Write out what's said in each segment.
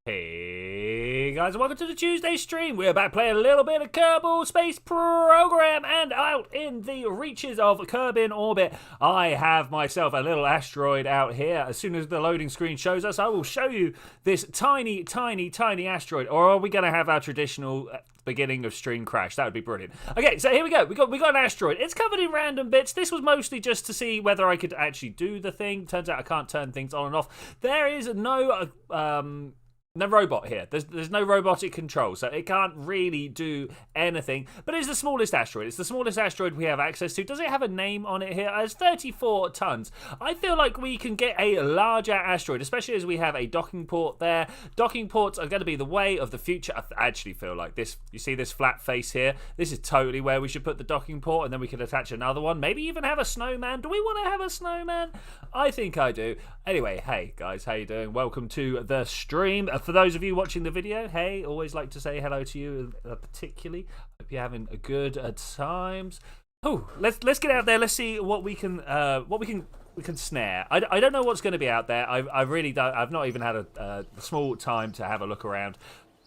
Hey guys, and welcome to the Tuesday stream. We're back playing a little bit of Kerbal Space Program, and out in the reaches of Kerbin orbit, I have myself a little asteroid out here. As soon as the loading screen shows us, I will show you this tiny asteroid. Or are we going to have our traditional beginning of stream crash? That would be brilliant. Okay, so here we go. We got an asteroid. It's covered in random bits. This was mostly just to see whether I could actually do the thing. Turns out I can't turn things on and off. There is no robot here. There's no robotic control, so it can't really do anything. But it's the smallest asteroid. It's the smallest asteroid we have access to. Does it have a name on it here? It's 34 tons. I feel like we can get a larger asteroid, especially as we have a docking port there. Docking ports are going to be the way of the future. I actually feel like this. You see this flat face here? This is totally where we should put the docking port, and then we could attach another one. Maybe even have a snowman. Do we want to have a snowman? I think I do. Anyway, hey guys, how you doing? Welcome to the stream. For those of you watching the video, hey, always like to say hello to you, particularly. Hope you're having a good times. Oh, let's get out there. Let's see what we can snare. I don't know what's going to be out there. I really don't. I've not even had a small time to have a look around.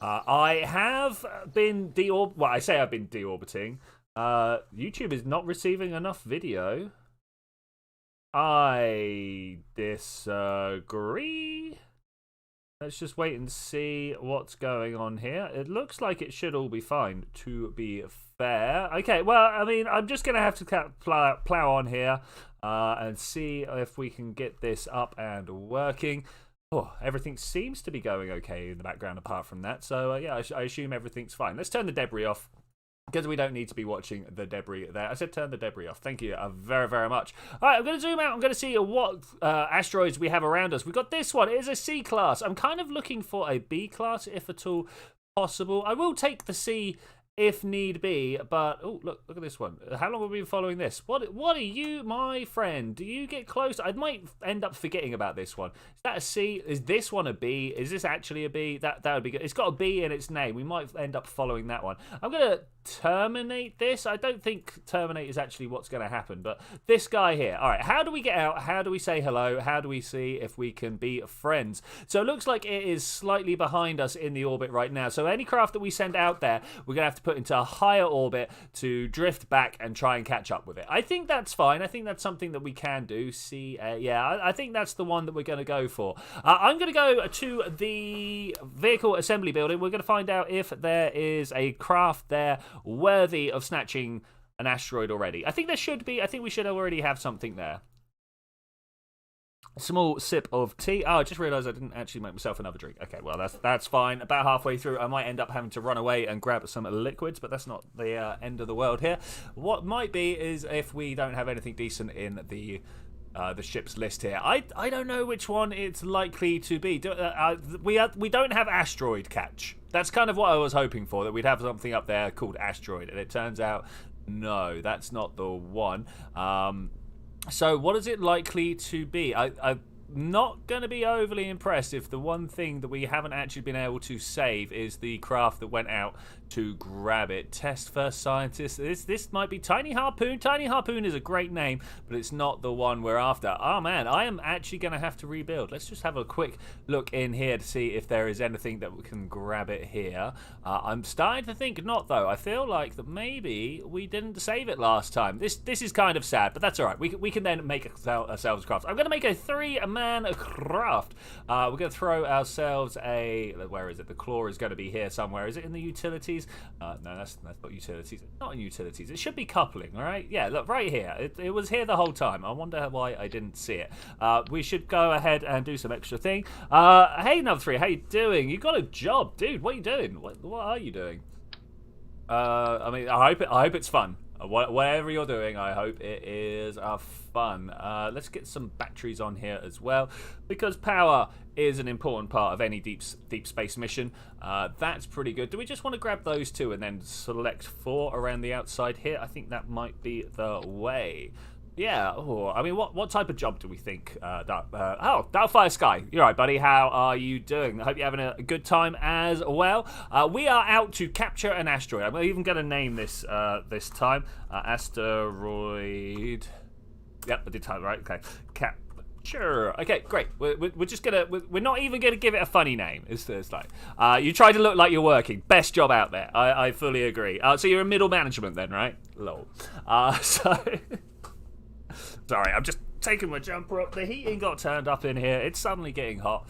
I have been Well, I say I've been deorbiting. YouTube is not receiving enough video. I disagree. Let's just wait and see what's going on here. It looks like it should all be fine, to be fair. Okay, well, I mean, I'm just going to have to plow on here and see if we can get this up and working. Oh, everything seems to be going okay in the background apart from that. So, yeah, I assume everything's fine. Let's turn the debris off, because we don't need to be watching the debris there. I said turn the debris off. Thank you very, very much. All right, I'm going to zoom out. I'm going to see what asteroids we have around us. We've got this one. It is a C class. I'm kind of looking for a B class, if at all possible. I will take the C if need be, but oh, look at this one. How long have we been following this? What are you, my friend? Do you get close? I might end up forgetting about this one. Is that a C? Is this one a B? Is this actually a B? That would be good. It's got a B in its name. We might end up following that one. I'm gonna terminate this. I don't think terminate is actually what's going to happen, but this guy here. All right, how do we get out? How do we say hello? How do we see if we can be friends? So it looks like it is slightly behind us in the orbit right now. So any craft that we send out there, we're going to have to put into a higher orbit to drift back and try and catch up with it. I think that's fine. I think that's something that we can do. See, yeah, I think that's the one that we're going to go for. I'm going to go to the vehicle assembly building. We're going to find out if there is a craft there worthy of snatching an asteroid already. I think there should be. I think we should already have something there. A small sip of tea. Oh, I just realised I didn't actually make myself another drink. Okay, well, that's fine. About halfway through, I might end up having to run away and grab some liquids, but that's not the end of the world here. What might be is if we don't have anything decent in the ship's list here. I don't know which one it's likely to be. We don't have asteroid catch. That's kind of what I was hoping for, that we'd have something up there called asteroid, and it turns out no, that's not the one. So what is it likely to be? I'm not going to be overly impressed if the one thing that we haven't actually been able to save is the craft that went out to grab it. Test first scientist. This might be Tiny Harpoon. Tiny Harpoon is a great name, but it's not the one we're after. Oh man, I am actually going to have to rebuild. Let's just have a quick look in here to see if there is anything that we can grab it here. I'm starting to think not, though. I feel like that maybe we didn't save it last time. This is kind of sad, but that's all right. We can then make ourselves a craft. I'm going to make a 3-man craft. We're going to throw ourselves a... Where is it? The claw is going to be here somewhere. Is it in the utilities? No, that's not utilities. It's not in utilities. It should be coupling, all right? Yeah, look, right here. It was here the whole time. I wonder why I didn't see it. We should go ahead and do some extra thing. Hey, Number 3, how you doing? You got a job, dude. What are you doing? What are you doing? I mean, I hope it's fun. Whatever you're doing, I hope it is fun. Let's get some batteries on here as well, because power is an important part of any deep space mission. That's pretty good. Do we just want to grab those two and then select 4 around the outside here? I think that might be the way. Yeah, oh, I mean, what type of job do we think? Darkfire Sky. You're right, buddy. How are you doing? I hope you're having a good time as well. We are out to capture an asteroid. I'm even going to name this this time. Asteroid. Yep, I did type right. Okay. Sure. Okay, great. We're just gonna. We're not even gonna give it a funny name. It's like you try to look like you're working. Best job out there. I fully agree. So you're in middle management then, right? Lol. So sorry, I'm just taking my jumper up. The heating got turned up in here. It's suddenly getting hot.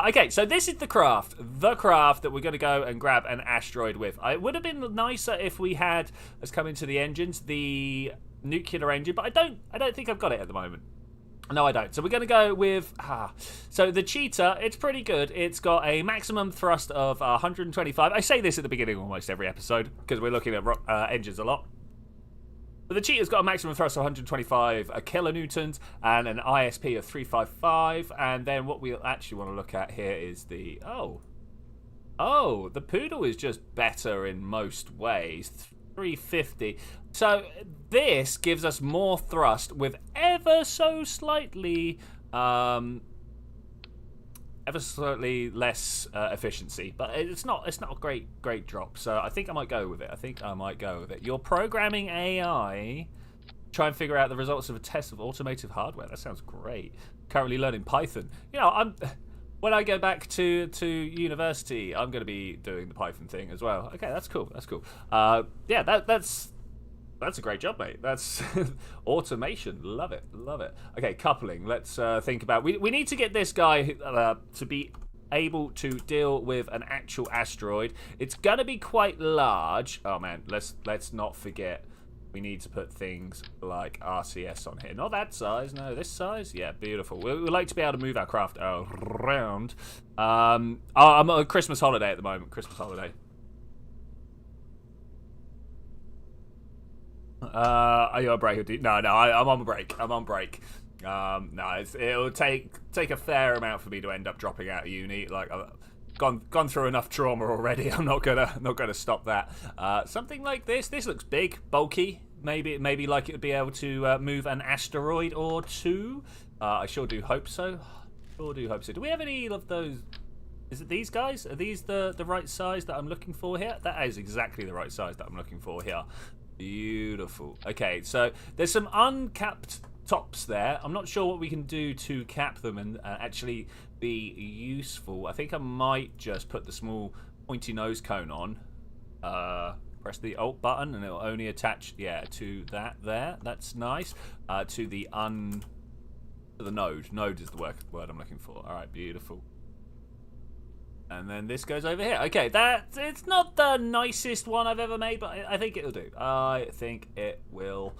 Okay, so this is the craft that we're gonna go and grab an asteroid with. It would have been nicer if we had, let's come into the engines, the nuclear engine, but I don't think I've got it at the moment. No, I don't. So we're going to go with... So the cheetah, it's pretty good. It's got a maximum thrust of 125. I say this at the beginning of almost every episode because we're looking at engines a lot. But the cheetah's got a maximum thrust of 125 kilonewtons and an ISP of 355. And then what we actually want to look at here is the... Oh, the poodle is just better in most ways. 350. So this gives us more thrust with ever so slightly less efficiency, but it's not a great drop. So I think I might go with it. Your programming AI, try and figure out the results of a test of automotive hardware. That sounds great. Currently learning Python. You know, when I go back to university, I'm going to be doing the Python thing as well. Okay, that's cool. Yeah, that's a great job, mate. That's automation. Love it. Okay, coupling. Let's think about... We need to get this guy to be able to deal with an actual asteroid. It's going to be quite large. Oh, man, let's not forget... We need to put things like RCS on here. Not that size, no, this size. Yeah, beautiful. We like to be able to move our craft around. I'm on a Christmas holiday at the moment. Christmas holiday. Are you on break? No, I'm on break. No, it'll take a fair amount for me to end up dropping out of uni. Like, I've gone through enough trauma already. I'm not gonna stop that. Something like this. This looks big, bulky. Maybe like it would be able to move an asteroid or two. I sure do hope so. Do we have any of those? Is it these guys? Are these the right size that I'm looking for here? That is exactly the right size that I'm looking for here. Beautiful. Okay, so there's some uncapped tops there. I'm not sure what we can do to cap them and actually be useful. I think I might just put the small pointy nose cone on. Press the Alt button and it'll only attach, to that there. That's nice. To the node. Node is the word I'm looking for. All right, beautiful. And then this goes over here. Okay, it's not the nicest one I've ever made, but I think it'll do. I think it will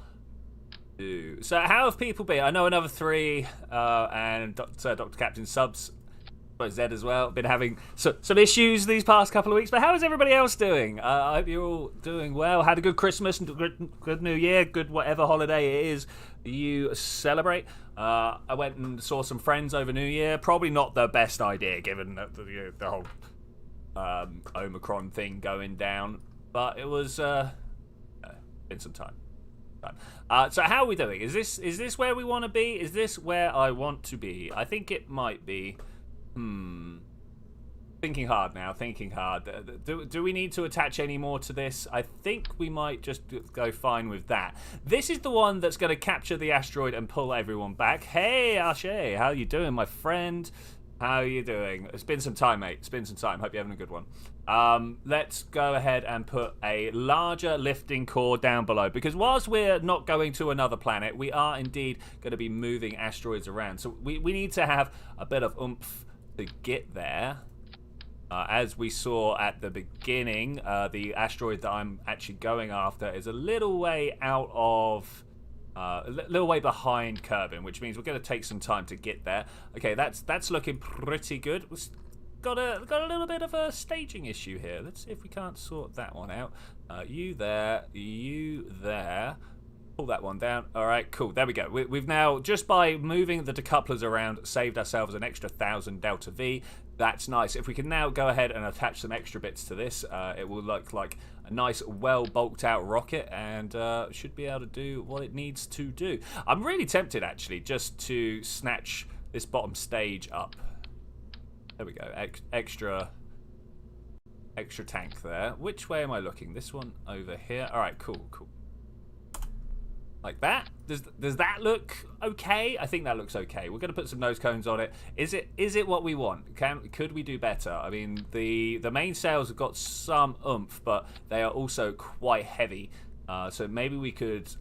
do. So how have people been? I know another 3 and Dr. Captain Subs, Z as well, been having some issues these past couple of weeks. But how is everybody else doing? I hope you're all doing well. Had a good Christmas and good New Year, good whatever holiday it is you celebrate. I went and saw some friends over New Year. Probably not the best idea given the whole Omicron thing going down, but it was been some time. So how are we doing? Is this where we want to be? Is this where I want to be? I think it might be. Thinking hard now. Do we need to attach any more to this? I think we might just go fine with that. This is the one that's going to capture the asteroid and pull everyone back. Hey, Ashe, how you doing, my friend? How are you doing? It's been some time, mate. It's been some time. Hope you're having a good one. Let's go ahead and put a larger lifting core down below, because whilst we're not going to another planet, we are indeed going to be moving asteroids around. So we need to have a bit of oomph to get there. As we saw at the beginning, the asteroid that I'm actually going after is a little way out of, a little way behind Kerbal, which means we're going to take some time to get there. Okay, that's looking pretty good. We've got a little bit of a staging issue here. Let's see if we can't sort that one out. You there. Pull that one down. All right, cool. There we go. We've now, just by moving the decouplers around, saved ourselves an extra 1,000 delta V. That's nice. If we can now go ahead and attach some extra bits to this, it will look like a nice, well bulked out rocket, and should be able to do what it needs to do. I'm really tempted, actually, just to snatch this bottom stage up. There we go. Extra tank there. Which way am I looking? This one over here. All right, cool. Like that. Does that look okay? I think that looks okay. We're going to put some nose cones on it. Is it what we want? Could we do better? I mean, the main sails have got some oomph, but they are also quite heavy. So maybe we could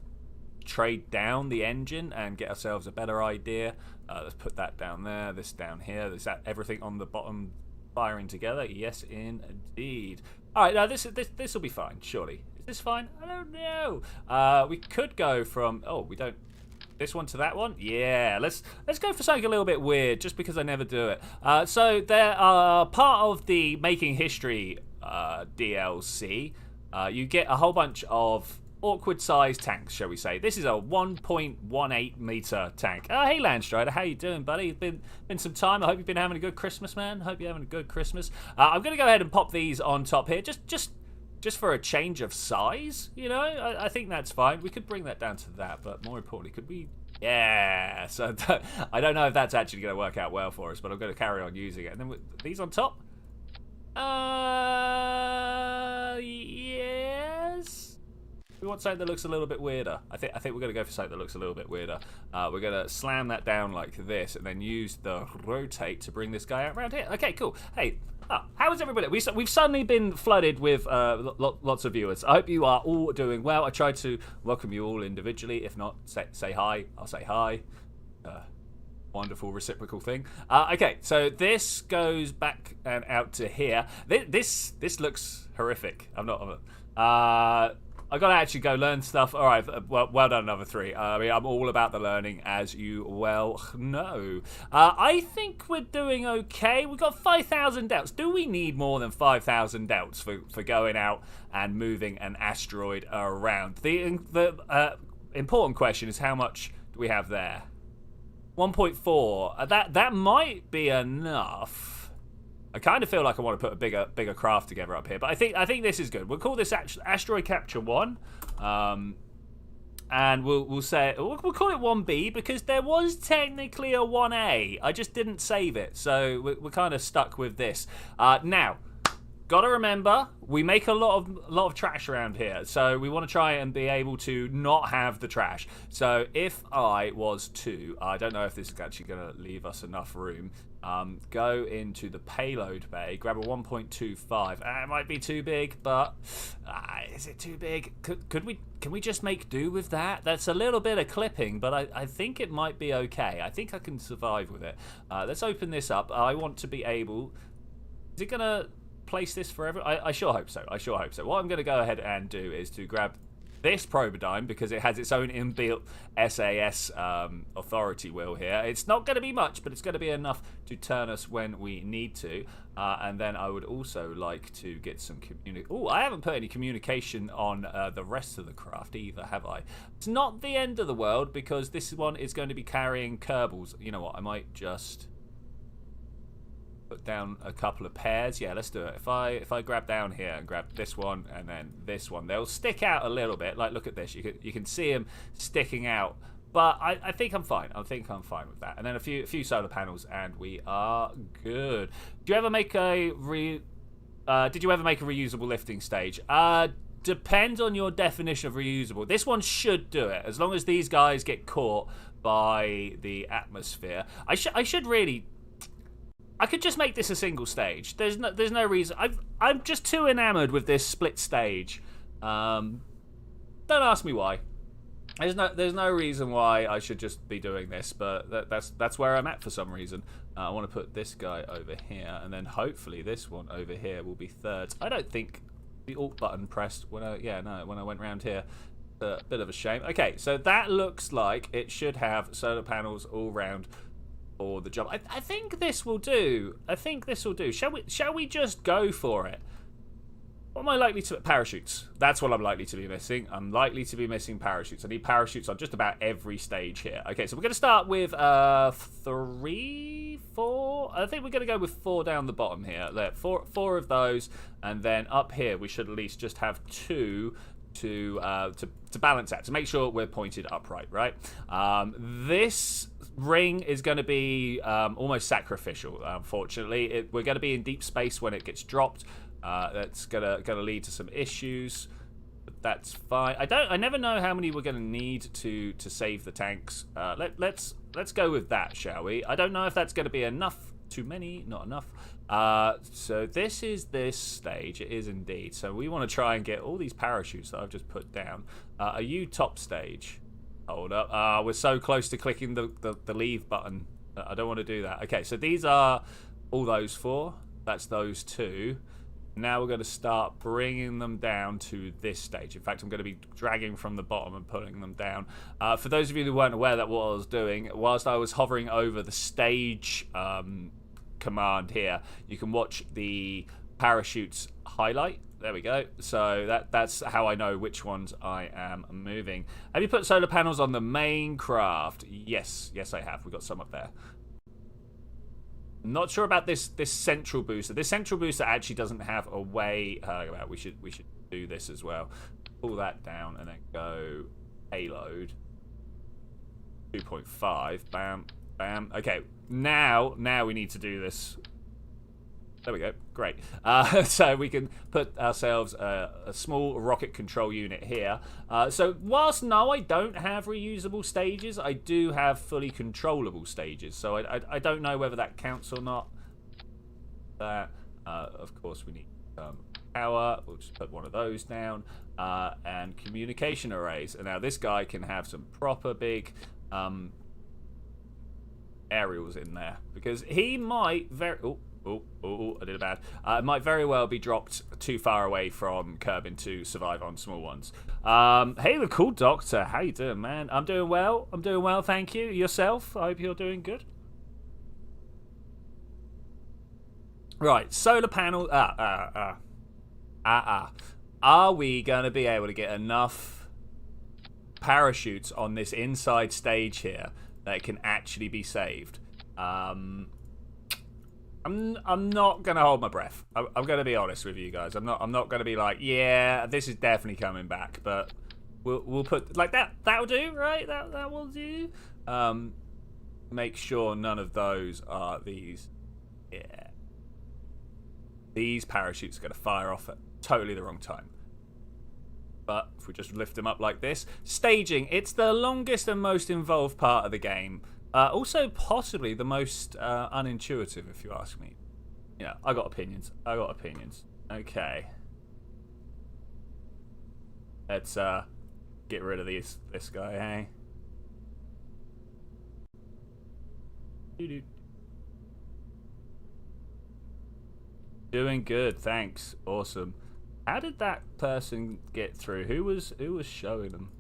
trade down the engine and get ourselves a better idea. Let's put that down there. This down here. Is that everything on the bottom firing together? Yes, indeed. All right, now this will be fine, surely. Is this fine? I don't know. We could go from we don't. This one to that one? Yeah, let's go for something a little bit weird, just because I never do it. So there are part of the Making History DLC. You get a whole bunch of awkward sized tanks, shall we say. This is a 1.18 meter tank. Hey Landstrider, how you doing, buddy? It's been some time. I hope you've been having a good Christmas, man. Hope you're having a good Christmas. I'm gonna go ahead and pop these on top here, just for a change of size, you know. I think that's fine. We could bring that down to that, but more importantly, could we? Yeah. So I don't know if that's actually going to work out well for us, but I'm going to carry on using it. And then with these on top. Yes. We want something that looks a little bit weirder. I think we're going to go for something that looks a little bit weirder. We're going to slam that down like this, and then use the rotate to bring this guy out around here. Okay, cool. Hey, how is everybody? We've suddenly been flooded with lots of viewers. I hope you are all doing well. I tried to welcome you all individually. If not, say hi. I'll say hi. Wonderful reciprocal thing. Okay, so this goes back and out to here. This looks horrific. I gotta actually go learn stuff. All right, well done, another 3. I mean, I'm all about the learning, as you well know. I think we're doing okay. We've got 5,000 delts. Do we need more than 5,000 delts for going out and moving an asteroid around? The important question is, how much do we have there? 1.4. That might be enough. I kind of feel like I want to put a bigger craft together up here, but I think this is good. We'll call this Asteroid Capture 1, and we'll call it 1B because there was technically a 1A. I just didn't save it, so we're kind of stuck with this. Now, gotta remember, we make a lot of trash around here, so we want to try and be able to not have the trash. So if I was to, I don't know if this is actually going to leave us enough room. Go into the payload bay, grab a 1.25. It might be too big, but is it too big? Can we just make do with that? That's a little bit of clipping, but I think it might be okay. I think I can survive with it. Let's open this up. I want to be able. Is it gonna place this forever? I sure hope so. What I'm gonna go ahead and do is to grab this Probodyne, because it has its own inbuilt SAS authority wheel here. It's not going to be much, but it's going to be enough to turn us when we need to. And then I would also like to get some I haven't put any communication on the rest of the craft either, have I? It's not the end of the world, because this one is going to be carrying Kerbals. You know what? I might just put down a couple of pairs. Yeah, let's do it. If I grab down here and grab this one and then this one, they'll stick out a little bit. Like, look at this. You can see them sticking out. But I think I'm fine. I think I'm fine with that. And then a few solar panels, and we are good. Did you ever make a reusable lifting stage? Depends on your definition of reusable. This one should do it, as long as these guys get caught by the atmosphere. I should really. I could just make this a single stage. There's no reason. I'm just too enamored with this split stage. Don't ask me why. There's no reason why I should just be doing this, but that's where I'm at for some reason. I want to put this guy over here, and then hopefully this one over here will be thirds. I don't think the Alt button pressed when I went round here. A bit of a shame. Okay, so that looks like it should have solar panels all round for the job. I think this will do. Shall we just go for it? What am I likely to... Parachutes. That's what I'm likely to be missing. I'm likely to be missing parachutes. I need parachutes on just about every stage here. Okay, so we're going to start with 3, 4. I think we're going to go with 4 down the bottom here. Look, four of those, and then up here we should at least just have 2 to balance out, to make sure we're pointed upright, right? This ring is going to be almost sacrificial, unfortunately. We're going to be in deep space when it gets dropped. That's gonna lead to some issues. But that's fine. I never know how many we're going to need to save the tanks. Let's go with that, shall we? I don't know if that's going to be enough. Too many, not enough. So this is this stage. It is indeed. So we want to try and get all these parachutes that I've just put down. Are you top stage? Hold up. We're so close to clicking the leave button. I don't want to do that. Okay, so these are all those 4. That's those 2. Now we're going to start bringing them down to this stage. In fact, I'm going to be dragging from the bottom and putting them down. For those of you who weren't aware that what I was doing, whilst I was hovering over the stage command here, you can watch the parachutes highlight. There we go. So that's how I know which ones I am moving. Have you put solar panels on the main craft? Yes, I have. We've got some up there. Not sure about this central booster. This central booster actually doesn't have a way. We should do this as well. Pull that down and then go payload 2.5. Bam, bam. Okay, now we need to do this. There we go. Great. So we can put ourselves a small rocket control unit here. So whilst no, I don't have reusable stages, I do have fully controllable stages. So I don't know whether that counts or not. Of course, we need power. We'll just put one of those down. And communication arrays. And now this guy can have some proper big aerials in there. Because he might very... Oh, I did it bad. It might very well be dropped too far away from Kerbin to survive on small ones. Hey, the cool doctor. How you doing, man? I'm doing well. Thank you. Yourself? I hope you're doing good. Right, solar panel. Are we going to be able to get enough parachutes on this inside stage here that can actually be saved? I'm not gonna hold my breath. I'm gonna be honest with you guys. I'm not gonna be like, yeah, this is definitely coming back. But we'll put like that. That'll do, right? That will do. Make sure none of those are these. Yeah, these parachutes are gonna fire off at totally the wrong time. But if we just lift them up like this, staging. It's the longest and most involved part of the game. Also, possibly the most unintuitive, if you ask me. Yeah, I got opinions. Okay. Let's get rid of this guy, hey? Doing good, thanks. Awesome. How did that person get through? Who was showing them?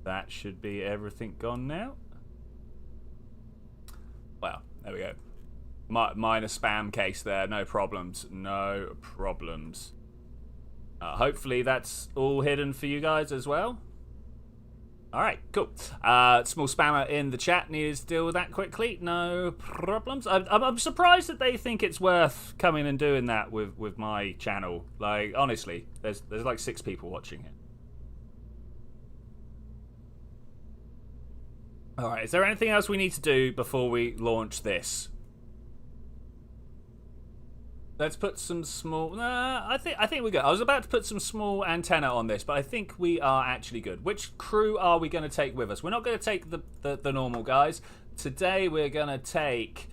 That should be everything gone now. Well, there we go. Minor spam case there. No problems. Hopefully that's all hidden for you guys as well. Alright, cool. Small spammer in the chat. Needed to deal with that quickly. No problems. I'm surprised that they think it's worth coming and doing that with my channel. Like, honestly, there's like 6 people watching it. Alright, is there anything else we need to do before we launch this? Let's put some small... I think we're good. I was about to put some small antenna on this, but I think we are actually good. Which crew are we going to take with us? We're not going to take the normal guys. Today we're going to take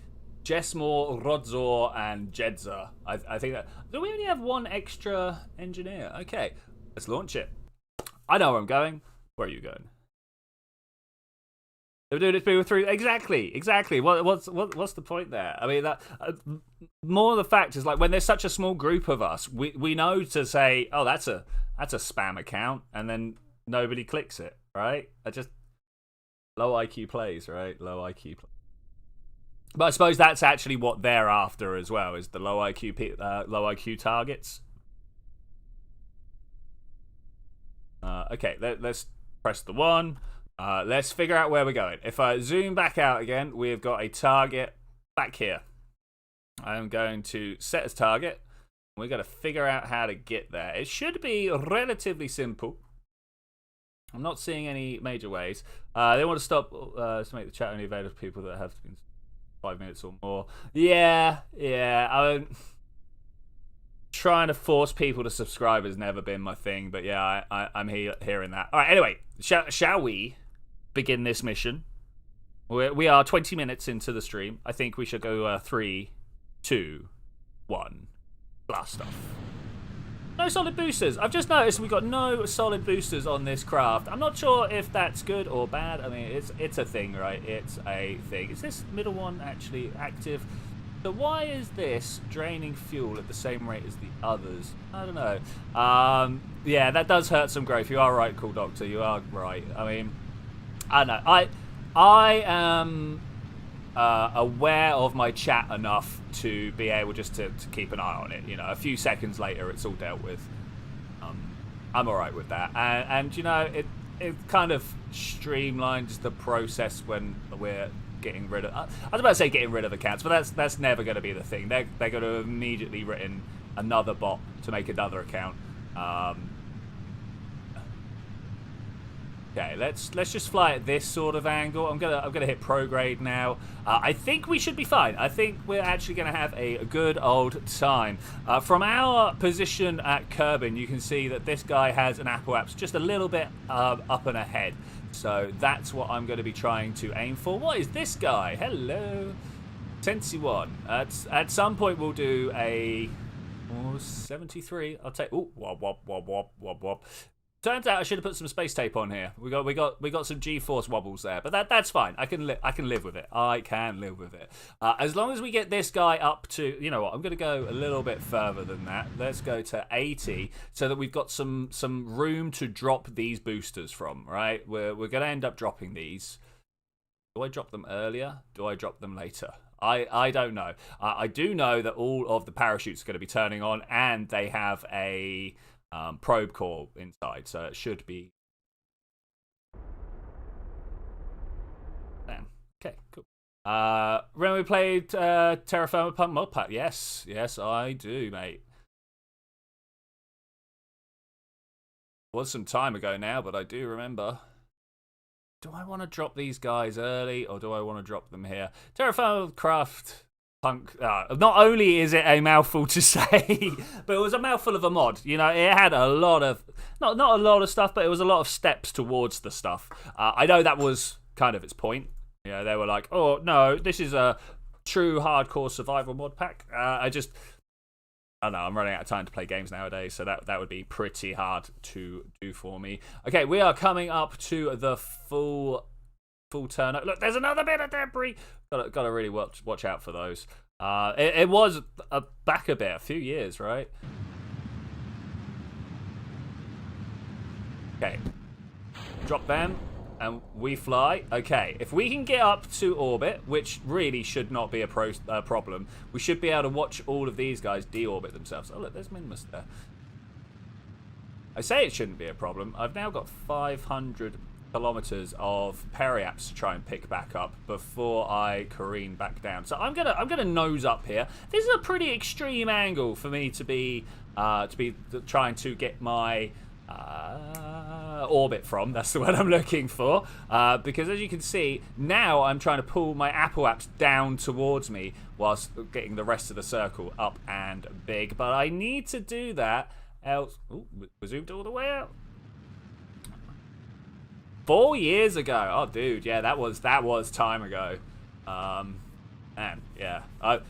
Jesmore, Rodzor, and Jedza. I think that... Do we only have one extra engineer? Okay, let's launch it. I know where I'm going. Where are you going? They're doing it people through exactly. What's the point there? I mean, that more the fact is like when there's such a small group of us, we know to say, oh, that's a spam account, and then nobody clicks it, right? Just low IQ plays, right? Low IQ. But I suppose that's actually what they're after as well, is the low IQ targets. Okay, let's press the 1. Let's figure out where we're going. If I zoom back out again, we've got a target back here. I'm going to set as target. We're going to figure out how to get there. It should be relatively simple. I'm not seeing any major ways. They want to stop to make the chat only available to people that have been 5 minutes or more. Yeah. I'm trying to force people to subscribe has never been my thing, but yeah, I'm hearing that. All right. Anyway, shall we begin this mission? We are 20 minutes into the stream. I think we should go 3, 2, 1, blast off. No solid boosters. I've just noticed we've got no solid boosters on this craft. I'm not sure if that's good or bad. I mean, it's a thing, right? It's a thing. Is this middle one actually active? So why is this draining fuel at the same rate as the others? I don't know. Yeah, that does hurt some growth. You are right, Cool Doctor. You are right. I mean, I don't know. I am aware of my chat enough to be able just to keep an eye on it. You know, a few seconds later, it's all dealt with. I'm all right with that, and you know, it kind of streamlines the process when we're getting rid of. I was about to say getting rid of accounts, but that's never going to be the thing. They're going to have immediately written another bot to make another account. Okay, let's just fly at this sort of angle. I'm gonna hit prograde now. I think we should be fine. I think we're actually gonna have a good old time. From our position at Kerbal, you can see that this guy has an apoapse just a little bit up and ahead. So that's what I'm going to be trying to aim for. What is this guy? Hello, Tensi 1. At some point we'll do a 73. I'll take. Oh, wob. Turns out I should have put some space tape on here. We got some G-force wobbles there, but that's fine. I can live with it. I can live with it. As long as we get this guy up to, you know what? I'm going to go a little bit further than that. Let's go to 80, so that we've got some room to drop these boosters from. Right? We're going to end up dropping these. Do I drop them earlier? Do I drop them later? I don't know. I do know that all of the parachutes are going to be turning on, and they have a probe core inside, so it should be. Damn. Okay, cool. Remember we played Terra Firma Pump Mod Pack? Yes, I do, mate. It was some time ago now, but I do remember. Do I want to drop these guys early, or do I want to drop them here? Terra Firma Craft Punk. Not only is it a mouthful to say, but it was a mouthful of a mod. You know, it had a lot of not a lot of stuff, but it was a lot of steps towards the stuff. I know that was kind of its point. You know, they were like, "Oh no, this is a true hardcore survival mod pack." I don't know. I'm running out of time to play games nowadays, so that would be pretty hard to do for me. Okay, we are coming up to the full turn. Look, there's another bit of debris. Got to really watch out for those. It was back a bit, a few years, right? Okay, drop them, and we fly. Okay, if we can get up to orbit, which really should not be a problem, we should be able to watch all of these guys deorbit themselves. Oh look, there's Minmus there. I say it shouldn't be a problem. I've now got 500 kilometers of periaps to try and pick back up before I careen back down. So I'm gonna nose up here. This is a pretty extreme angle for me to be trying to get my orbit from. That's the word I'm looking for. Because as you can see, now I'm trying to pull my apoapse down towards me whilst getting the rest of the circle up and big. But I need to do that, else. Ooh, we zoomed all the way out. 4 years ago. Oh, dude, yeah, that was time ago. And yeah,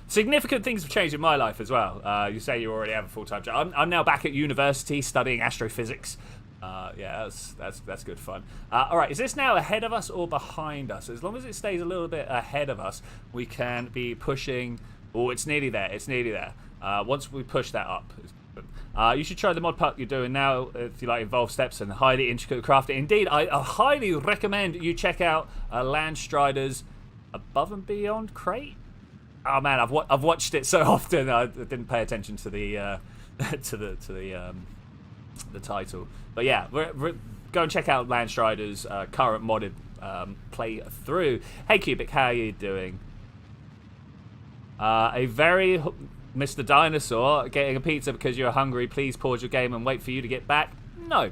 significant things have changed in my life as well. You say you already have a full-time job. I'm now back at university studying astrophysics. Yeah, that's good fun. All right, is this now ahead of us or behind us? As long as it stays a little bit ahead of us, we can be pushing. Oh, it's nearly there. It's nearly there. Once we push that up. You should try the mod pack you're doing now if you like involved steps and highly intricate crafting. Indeed, I highly recommend you check out Landstrider's Above and Beyond crate. Oh man, I've watched it so often I didn't pay attention to the the title. But yeah, go and check out Landstrider's current modded playthrough. Hey Cubic, how are you doing? A very Mr. Dinosaur, getting a pizza because you're hungry. Please pause your game and wait for you to get back. No.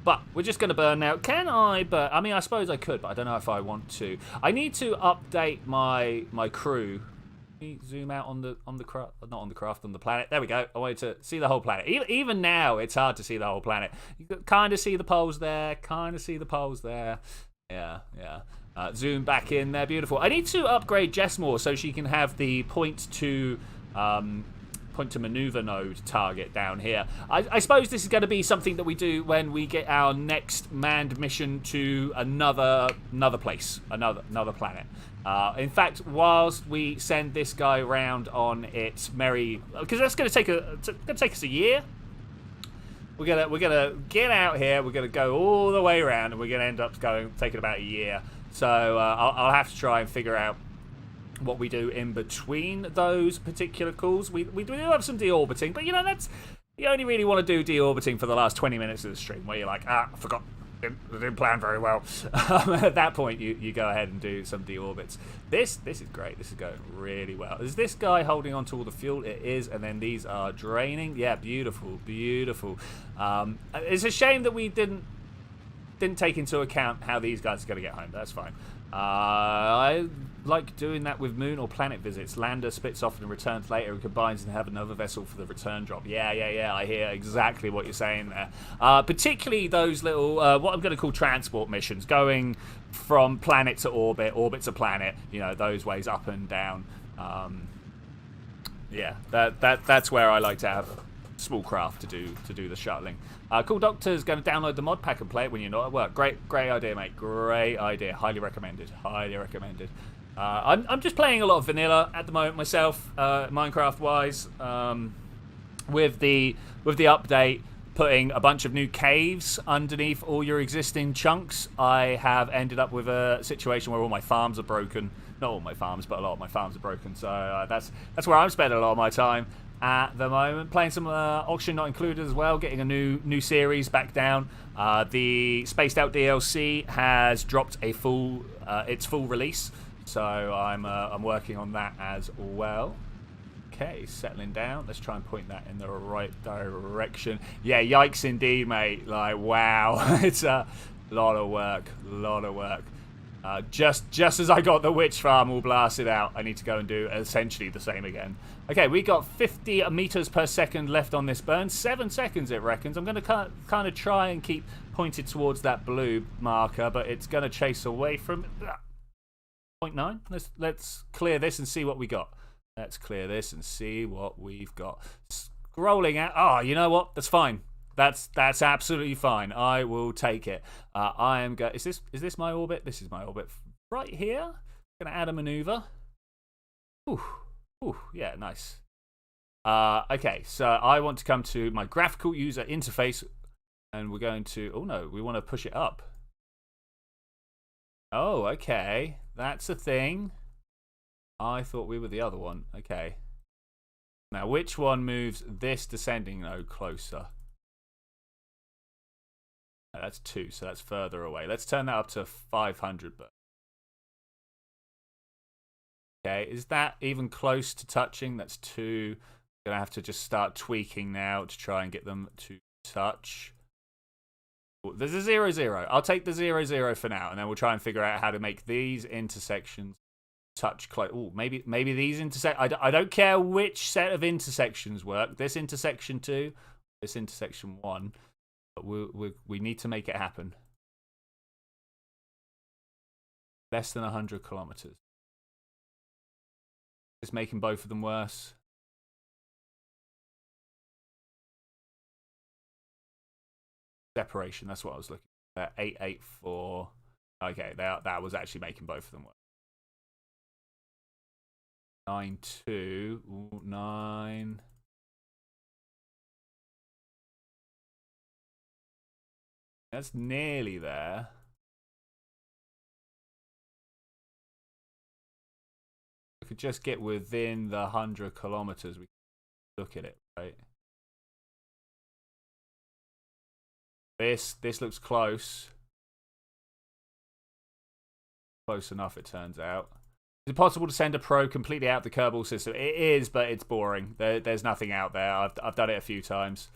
But we're just going to burn now. Can I burn? I mean, I suppose I could, but I don't know if I want to. I need to update my crew. Let me zoom out on the craft, not on the craft, on the planet. There we go. I wanted to see the whole planet. Even now, it's hard to see the whole planet. You can kind of see the poles there. Kind of see the poles there. Yeah. Zoom back in there. Beautiful. I need to upgrade Jess more so she can have the point to maneuver node target down here. I suppose this is going to be something that we do when we get our next manned mission to another place, another planet. In fact, whilst we send this guy around on its merry, because that's going to take us a year. We're gonna get out here. We're gonna go all the way around, and we're gonna end up taking about a year. So I'll have to try and figure out what we do in between those particular calls. We do have some deorbiting, but you only really want to do deorbiting for the last 20 minutes of the stream, where you're like, I forgot. Didn't plan very well. At that point, you go ahead and do some deorbits. This is great. This is going really well. Is this guy holding on to all the fuel? It is, and then these are draining. Yeah, beautiful. It's a shame that we didn't take into account how these guys are going to get home. That's fine. I like doing that with moon or planet visits. Lander spits off and returns later and combines and have another vessel for the return drop. Yeah. I hear exactly what you're saying there. Particularly those little, what I'm going to call transport missions, going from planet to orbit to planet, those ways up and down. Yeah, that's where I like to have small craft to do the shuttling. Cool Doctor's going to download the mod pack and play it when you're not at work. Great idea, mate. Great idea. Highly recommended. I'm just playing a lot of vanilla at the moment myself, Minecraft wise. With the update putting a bunch of new caves underneath all your existing chunks, I have ended up with a situation where all my farms are broken. Not all my farms, but a lot of my farms are broken. So that's where I'm spending a lot of my time at the moment. Playing some Auction Not Included as well, getting a new series back down. The Spaced Out DLC has dropped its full release, so I'm working on that as well. Okay, settling down. Let's try and point that in the right direction. Yeah, yikes indeed, mate. Like, wow. It's a lot of work. Just as I got the witch farm all blasted out, I need to go and do essentially the same again. Okay, we got 50 meters per second left on this burn. 7 seconds, it reckons. I'm going to kind of try and keep pointed towards that blue marker, but it's going to chase away from 0.9. Let's clear this and see what we got. Let's clear this and see what we've got. Scrolling out. Oh, you know what? That's fine. That's absolutely fine. I will take it. I am going. Is this my orbit? This is my orbit right here. Gonna add a maneuver. Ooh, yeah, nice. Okay, so I want to come to my graphical user interface, and we're going to. Oh no, we want to push it up. Oh, okay, that's a thing. I thought we were the other one. Okay. Now, which one moves this descending node closer? That's 2, so that's further away. Let's turn that up to 500. Okay, is that even close to touching? That's 2. Gonna have to just start tweaking now to try and get them to touch. Ooh, there's a 0, 0. I'll take the 0, 0 for now, and then we'll try and figure out how to make these intersections touch close. Oh, maybe these intersect. I don't care which set of intersections work. This intersection 2, this intersection 1. But we need to make it happen. Less than 100 kilometers. It's making both of them worse. Separation, that's what I was looking at. 884. Okay, that was actually making both of them worse. 92. Ooh, 9. That's nearly there. We could just get within the 100 kilometers. We can look at it, right? This looks close. Close enough, it turns out. Is it possible to send a probe completely out the Kerbal system? It is, but it's boring. There's nothing out there. I've done it a few times.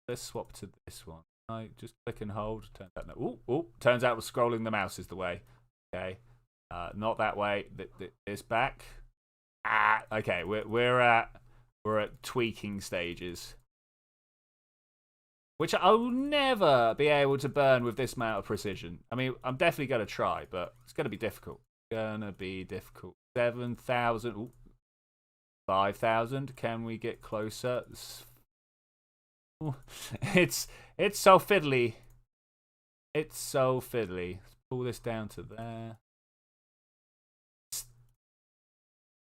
let's swap to this one. I just click and hold. Turns out no. Turns out scrolling the mouse is the way. Okay, not that way. This back. Okay. We're at tweaking stages, which I'll never be able to burn with this amount of precision. I mean, I'm definitely going to try, but it's going to be difficult. 7,000. 5,000. Can we get closer? It's so fiddly. It's so fiddly. Let's pull this down to there.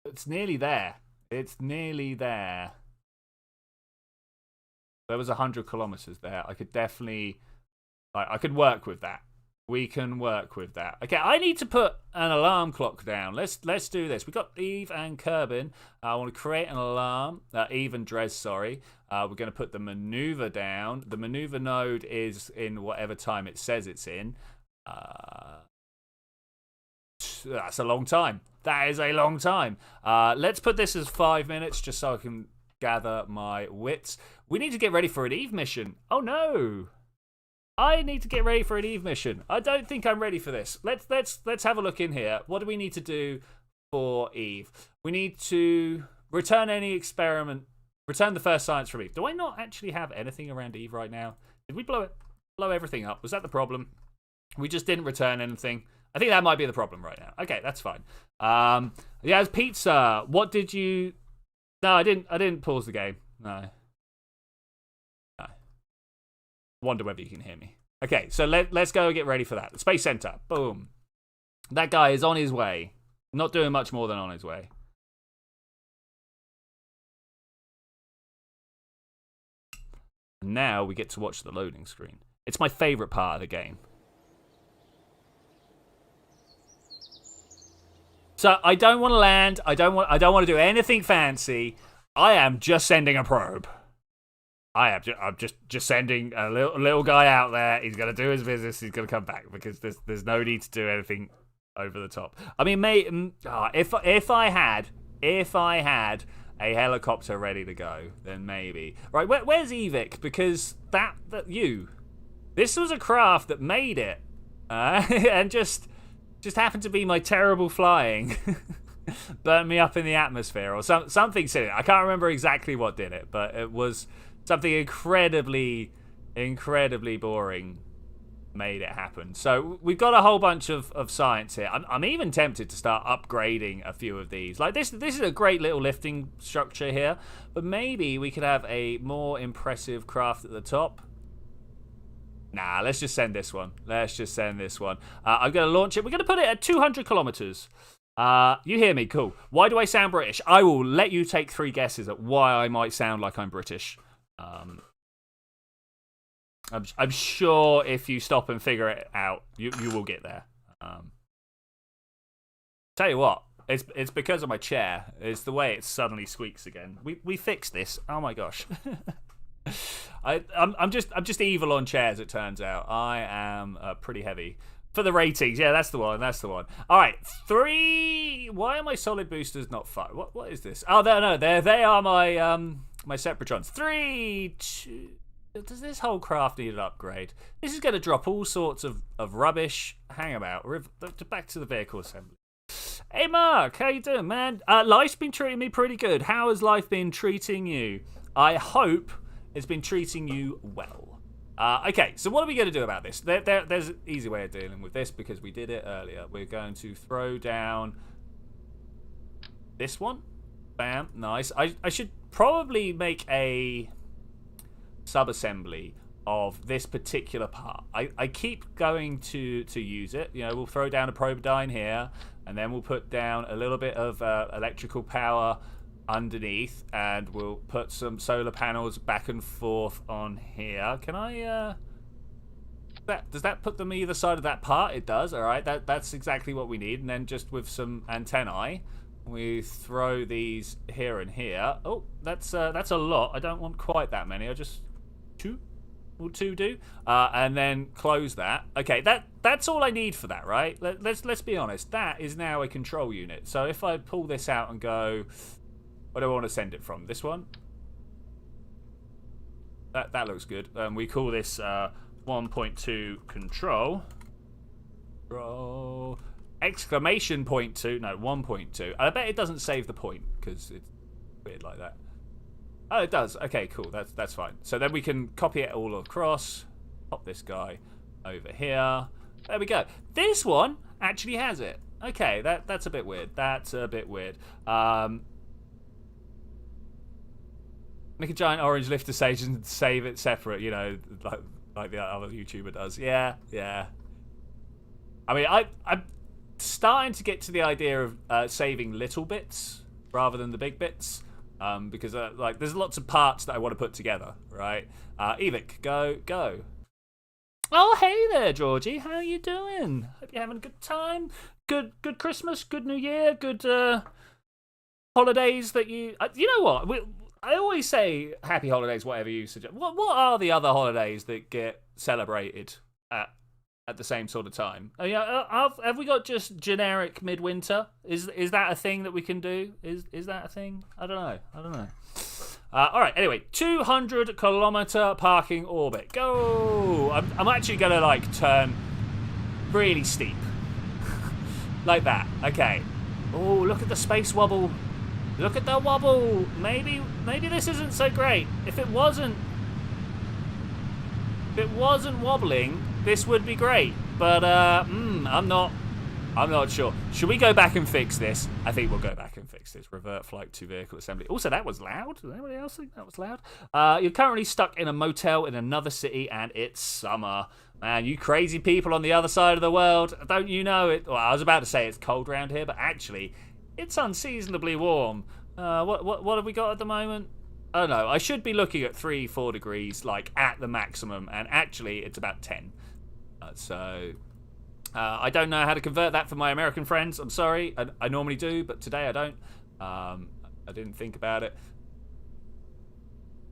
It's nearly there. It's nearly there. There was 100 kilometers there. I could definitely, I could work with that. We can work with that. Okay, I need to put an alarm clock down. Let's do this. We got Eve and Kerbin. I want to create an alarm. Eve and Drez, sorry. We're going to put the maneuver down. The maneuver node is in whatever time it says it's in. That's a long time. That is a long time. Let's put this as 5 minutes just so I can gather my wits. We need to get ready for an Eve mission. Oh no. I need to get ready for an Eve mission. I don't think I'm ready for this. Let's have a look in here. What do we need to do for Eve? We need to return any experiment. Return the first science from Eve. Do I not actually have anything around Eve right now? Did we blow everything up? Was that the problem? We just didn't return anything. I think that might be the problem right now. Okay, that's fine. Yeah, it's pizza. What did you? No, I didn't pause the game. No. Wonder whether you can hear me. Okay, so let's go get ready for that. The Space Center. Boom. That guy is on his way. Not doing much more than on his way. And now we get to watch the loading screen. It's my favorite part of the game. So I don't want to land. I don't want to do anything fancy. I am just sending a probe. I'm just sending a little guy out there. He's gonna do his business. He's gonna come back because there's no need to do anything over the top. I mean, if I had a helicopter ready to go, then maybe. Right, where's Evic? Because this was a craft that made it, and just happened to be my terrible flying. Burnt me up in the atmosphere or something silly. I can't remember exactly what did it, but it was something incredibly boring made it happen. So we've got a whole bunch of science here. I'm even tempted to start upgrading a few of these. Like this is a great little lifting structure here, but maybe we could have a more impressive craft at the top. Nah, let's just send this one. I'm going to launch it. We're going to put it at 200 kilometers. You hear me? Cool. Why do I sound British? I will let you take 3 guesses at why I might sound like I'm British. I'm sure if you stop and figure it out, you will get there. Tell you what, it's because of my chair. It's the way it suddenly squeaks again. We fixed this. Oh my gosh. I'm just evil on chairs. It turns out I am pretty heavy. For the ratings, yeah, that's the one. All right, 3. Why are my solid boosters not 5? What is this? Oh, no, they are my my Separatrons. 3, 2. Does this whole craft need an upgrade? This is going to drop all sorts of rubbish. Hang about. Back to the vehicle assembly. Hey, Mark, how you doing, man? Life's been treating me pretty good. How has life been treating you? I hope it's been treating you well. Okay, so what are we going to do about this? There's an easy way of dealing with this because we did it earlier. We're going to throw down this one. Bam, nice. I should probably make a sub-assembly of this particular part. I keep going to use it. You know, we'll throw down a probodyne here, and then we'll put down a little bit of electrical power underneath, and we'll put some solar panels back and forth on here. Can I does that put them either side of that part? It does. All right, that's exactly what we need. And then just with some antennae, we throw these here and here. Oh, that's a lot. I don't want quite that many. I just 2 will 2 do, and then close that. Okay, that's all I need for that, right? Let's be honest. That is now a control unit. So if I pull this out and go, where do I want to send it from? This one? That looks good. We call this 1.2 control. Exclamation point 2. No, 1.2. I bet it doesn't save the point because it's weird like that. Oh, it does. Okay, cool. That's fine. So then we can copy it all across. Pop this guy over here. There we go. This one actually has it. Okay, that's a bit weird. That's a bit weird. Make a giant orange lifter stage and save it separate, you know, like the other YouTuber does. Yeah. I mean, I'm starting to get to the idea of saving little bits rather than the big bits, because like there's lots of parts that I want to put together, right? Evic, go. Oh, hey there, Georgie. How you doing? Hope you're having a good time. Good Christmas, good New Year, good holidays that you... you know what? I always say happy holidays, whatever you suggest. What are the other holidays that get celebrated at the same sort of time? Have we got just generic midwinter? Is that a thing that we can do? Is that a thing? I don't know. All right. Anyway, 200-kilometer parking orbit. Go. I'm actually gonna like turn really steep, like that. Okay. Oh, look at the space wobble. Look at the wobble. Maybe this isn't so great. If it wasn't wobbling, this would be great. But I'm not sure. Should we go back and fix this? I think we'll go back and fix this. Revert flight to vehicle assembly. Also, that was loud. Does anybody else think that was loud? You're currently stuck in a motel in another city, and it's summer. Man, you crazy people on the other side of the world, don't you know it? Well, I was about to say it's cold around here, but actually, it's unseasonably warm. What have we got at the moment? I don't know. I should be looking at 3-4 degrees, like at the maximum, and actually it's about 10. So I don't know how to convert that for my American friends. I'm sorry. I normally do, but today I don't. I didn't think about it.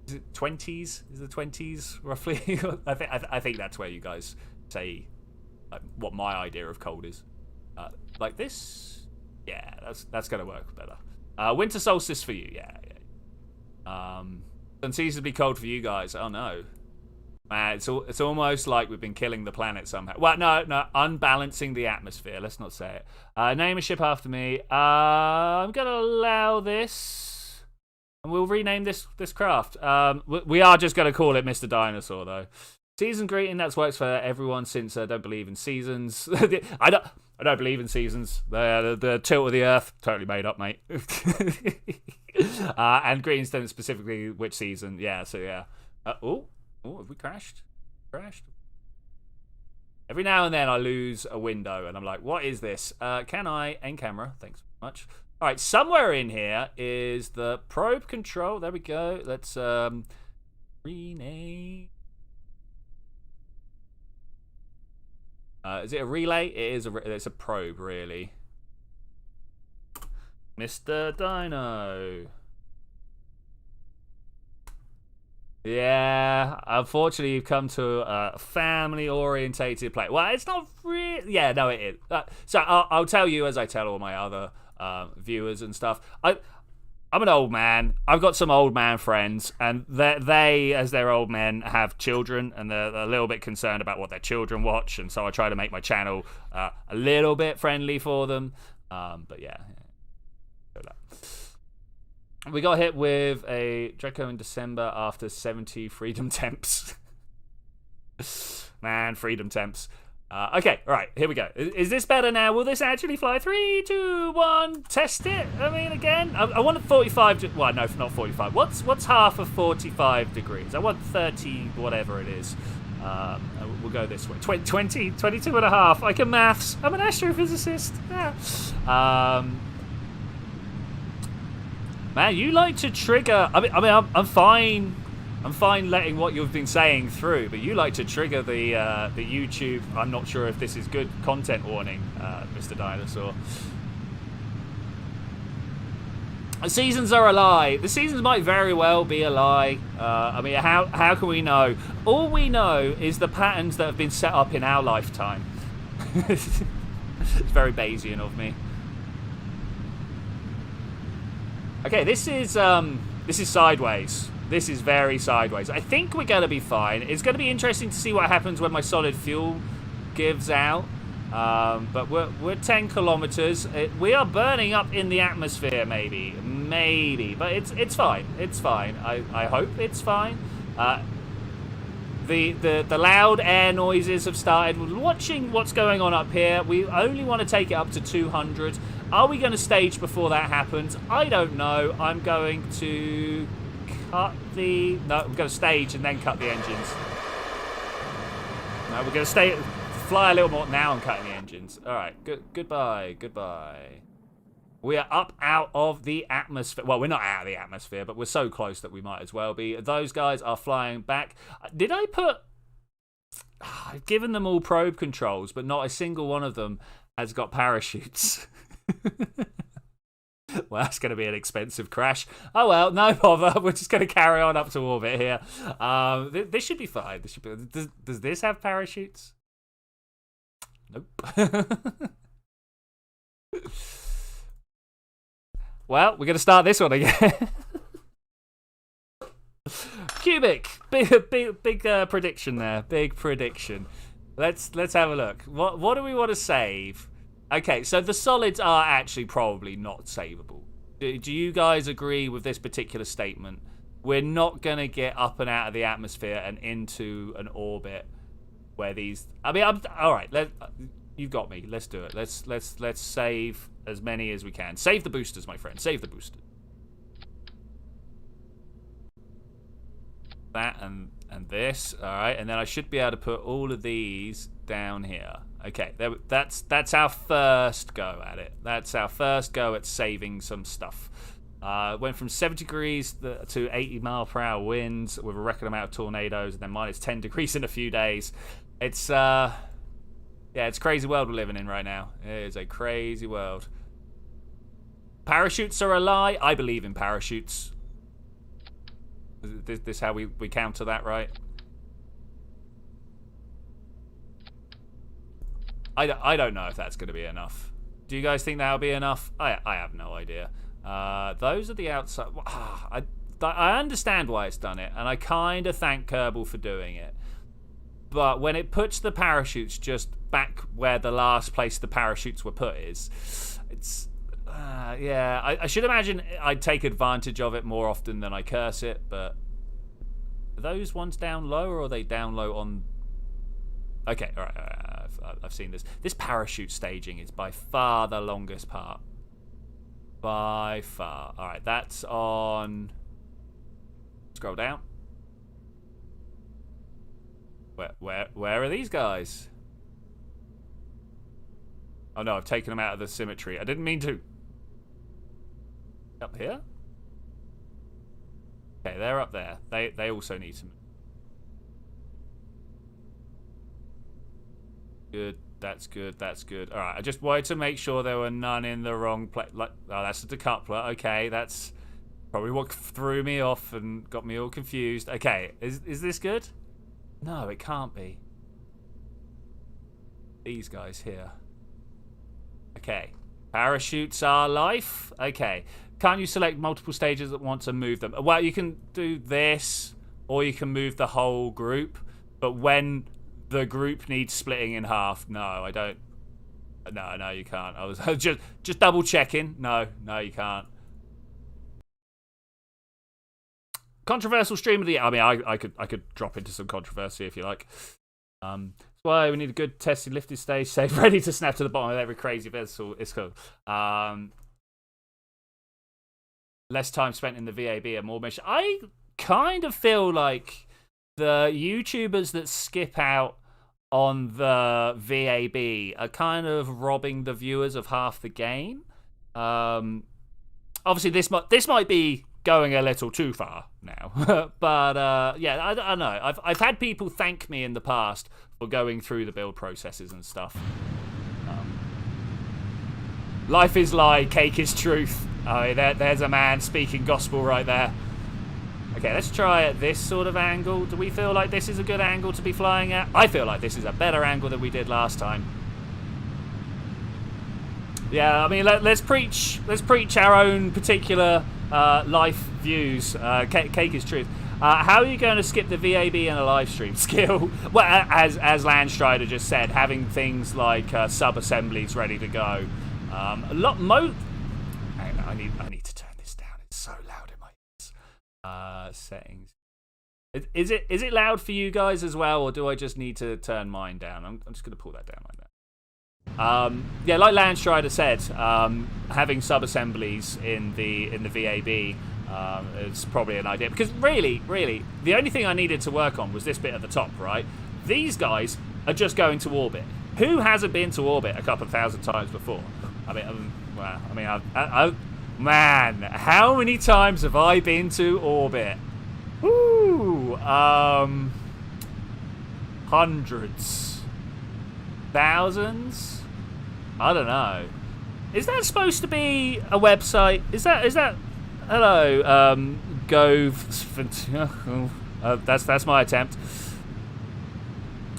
Is it 20s? Is it 20s roughly? I think that's where you guys say like, what my idea of cold is. Like this. Yeah, that's gonna work better. Winter solstice for you, yeah. Unseasonably cold for you guys. Oh no, man, it's almost like we've been killing the planet somehow. Well, no, unbalancing the atmosphere. Let's not say it. Name a ship after me. I'm gonna allow this, and we'll rename this craft. We are just gonna call it Mr. Dinosaur though. Season greeting, that works for everyone since I don't believe in seasons. I don't believe in seasons. The tilt of the earth, totally made up, mate. And greetings then specifically which season. Yeah, so yeah. Oh, have we crashed? Every now and then I lose a window and I'm like, what is this? Can I end camera? Thanks very much. All right, somewhere in here is the probe control. There we go. Let's rename. Is it a relay? It is. It's a probe, really. Mr. Dino. Yeah, unfortunately, you've come to a family-orientated play. Well, it's not really. Yeah, no, it is. So I'll tell you as I tell all my other viewers and stuff. I'm an old man. I've got some old man friends, and they, as they're old men, have children, and they're a little bit concerned about what their children watch, and so I try to make my channel a little bit friendly for them. But yeah. We got hit with a Draco in December after 70 freedom temps. Man, freedom temps. Okay, all right, here we go. Is this better now? Will this actually fly? 3, 2, 1, test it. I mean, again, I want 45. Well, no, not 45. What's half of 45 degrees? I want 30, whatever it is. We'll go this way. 20, 22 and a half. I can maths. I'm an astrophysicist. Yeah. Man, you like to trigger. I mean, I'm fine. I'm fine letting what you've been saying through, but you like to trigger the YouTube. I'm not sure if this is good content warning, Mr. Dinosaur. The seasons are a lie. The seasons might very well be a lie. I mean, how can we know? All we know is the patterns that have been set up in our lifetime. It's very Bayesian of me. Okay, this is sideways. This is very sideways. I think we're going to be fine. It's going to be interesting to see what happens when my solid fuel gives out. But we're 10 kilometers. We are burning up in the atmosphere, maybe. But it's fine. It's fine. I hope it's fine. The loud air noises have started. We're watching what's going on up here. We only want to take it up to 200. Are we going to stage before that happens? I don't know. I'm going to cut the... No, we're going to stage and then cut the engines. No, we're going to fly a little more. Now I'm cutting the engines. All right. Goodbye. We are up out of the atmosphere. Well, we're not out of the atmosphere, but we're so close that we might as well be. Those guys are flying back. Did I put... I've given them all probe controls, but not a single one of them has got parachutes. Well, that's going to be an expensive crash. Oh, well, no bother. We're just going to carry on up to orbit here. This should be fine. Does this have parachutes? Nope. Well, we're going to start this one again. Cubic. Big prediction there. Big prediction. Let's have a look. What do we want to save? Okay, so the solids are actually probably not savable. Do you guys agree with this particular statement? We're not going to get up and out of the atmosphere and into an orbit where these... I mean, all right, you've got me. Let's do it. Let's save as many as we can. Save the boosters, my friend. Save the boosters. That and this. All right, and then I should be able to put all of these down here. Okay, that's our first go at it. That's our first go at saving some stuff. Went from 70 degrees to 80 mile per hour winds with a record amount of tornadoes, and then minus 10 degrees in a few days. It's yeah, it's a crazy world we're living in right now. It is a crazy world. Parachutes are a lie. I believe in parachutes. This how we counter that, right? I don't know if that's going to be enough. Do you guys think that'll be enough? I have no idea. Those are the outside... I understand why it's done it, and I kind of thank Kerbal for doing it. But when it puts the parachutes just back where the last place the parachutes were put is, it's... yeah, I should imagine I'd take advantage of it more often than I curse it, but... Are those ones down low, or are they down low on... Okay, all right. I've seen this. This parachute staging is by far the longest part. By far. All right, that's on... Scroll down. Where are these guys? Oh no, I've taken them out of the symmetry. I didn't mean to. Up here? Okay, they're up there. They also need some... Good. That's good. That's good. All right. I just wanted to make sure there were none in the wrong place. Like, oh, that's a decoupler. Okay, that's probably what threw me off and got me all confused. Okay, is this good? No, it can't be. These guys here. Okay. Parachutes are life. Okay. Can't you select multiple stages that want to move them? Well, you can do this, or you can move the whole group. But when the group needs splitting in half, no, I don't. No, you can't. I was just double checking. No, you can't. Controversial stream of the year. I mean, I could drop into some controversy if you like. That's why we need a good tested lifted stage safe, ready to snap to the bottom of every crazy vessel. It's cool. Less time spent in the VAB and more mission. I kind of feel like the YouTubers that skip out on the VAB are kind of robbing the viewers of half the game. Obviously, this might be going a little too far now, but yeah, I don't know. I've had people thank me in the past for going through the build processes and stuff. Life is lie, cake is truth. Oh, there's a man speaking gospel right there. Okay, let's try at this sort of angle. Do we feel like this is a good angle to be flying at? I feel like this is a better angle than we did last time. Yeah, I mean, let's preach our own particular life views. Cake is truth. How are you going to skip the VAB in a live stream? Skill. Well, as Landstrider just said, having things like sub-assemblies ready to go. Hang on, I need to turn this down. It's so loud in my ears. Settings. Is it loud for you guys as well, or do I just need to turn mine down? I'm just going to pull that down like that. Yeah, like Landstrider said, having sub-assemblies in the VAB is probably an idea. Because really, the only thing I needed to work on was this bit at the top, right? These guys are just going to orbit. Who hasn't been to orbit a couple of thousand times before? Man, how many times have I been to orbit? Woo! Hundreds. Thousands? I don't know. Is that supposed to be a website? Is that hello, that's my attempt.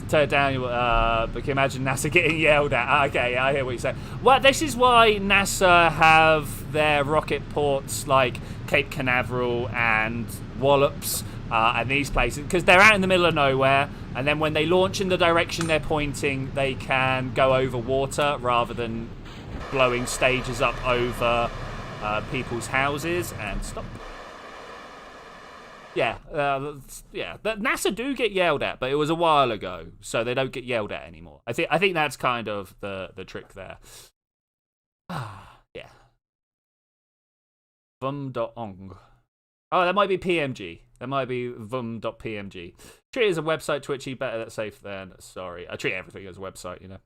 Turn it down, but can you imagine NASA getting yelled at? Okay, I hear what you're saying. Well, this is why NASA have their rocket ports like Cape Canaveral and Wallops and these places, because they're out in the middle of nowhere, and then when they launch in the direction they're pointing, they can go over water rather than blowing stages up over people's houses and stop. Yeah. But NASA do get yelled at, but it was a while ago, so they don't get yelled at anymore. I think that's kind of the trick there. Yeah. Vum.ong. Oh, that might be PMG. That might be vum.pmg. Treat it as a website, Twitchy. Better that safe than sorry. I treat everything as a website, you know.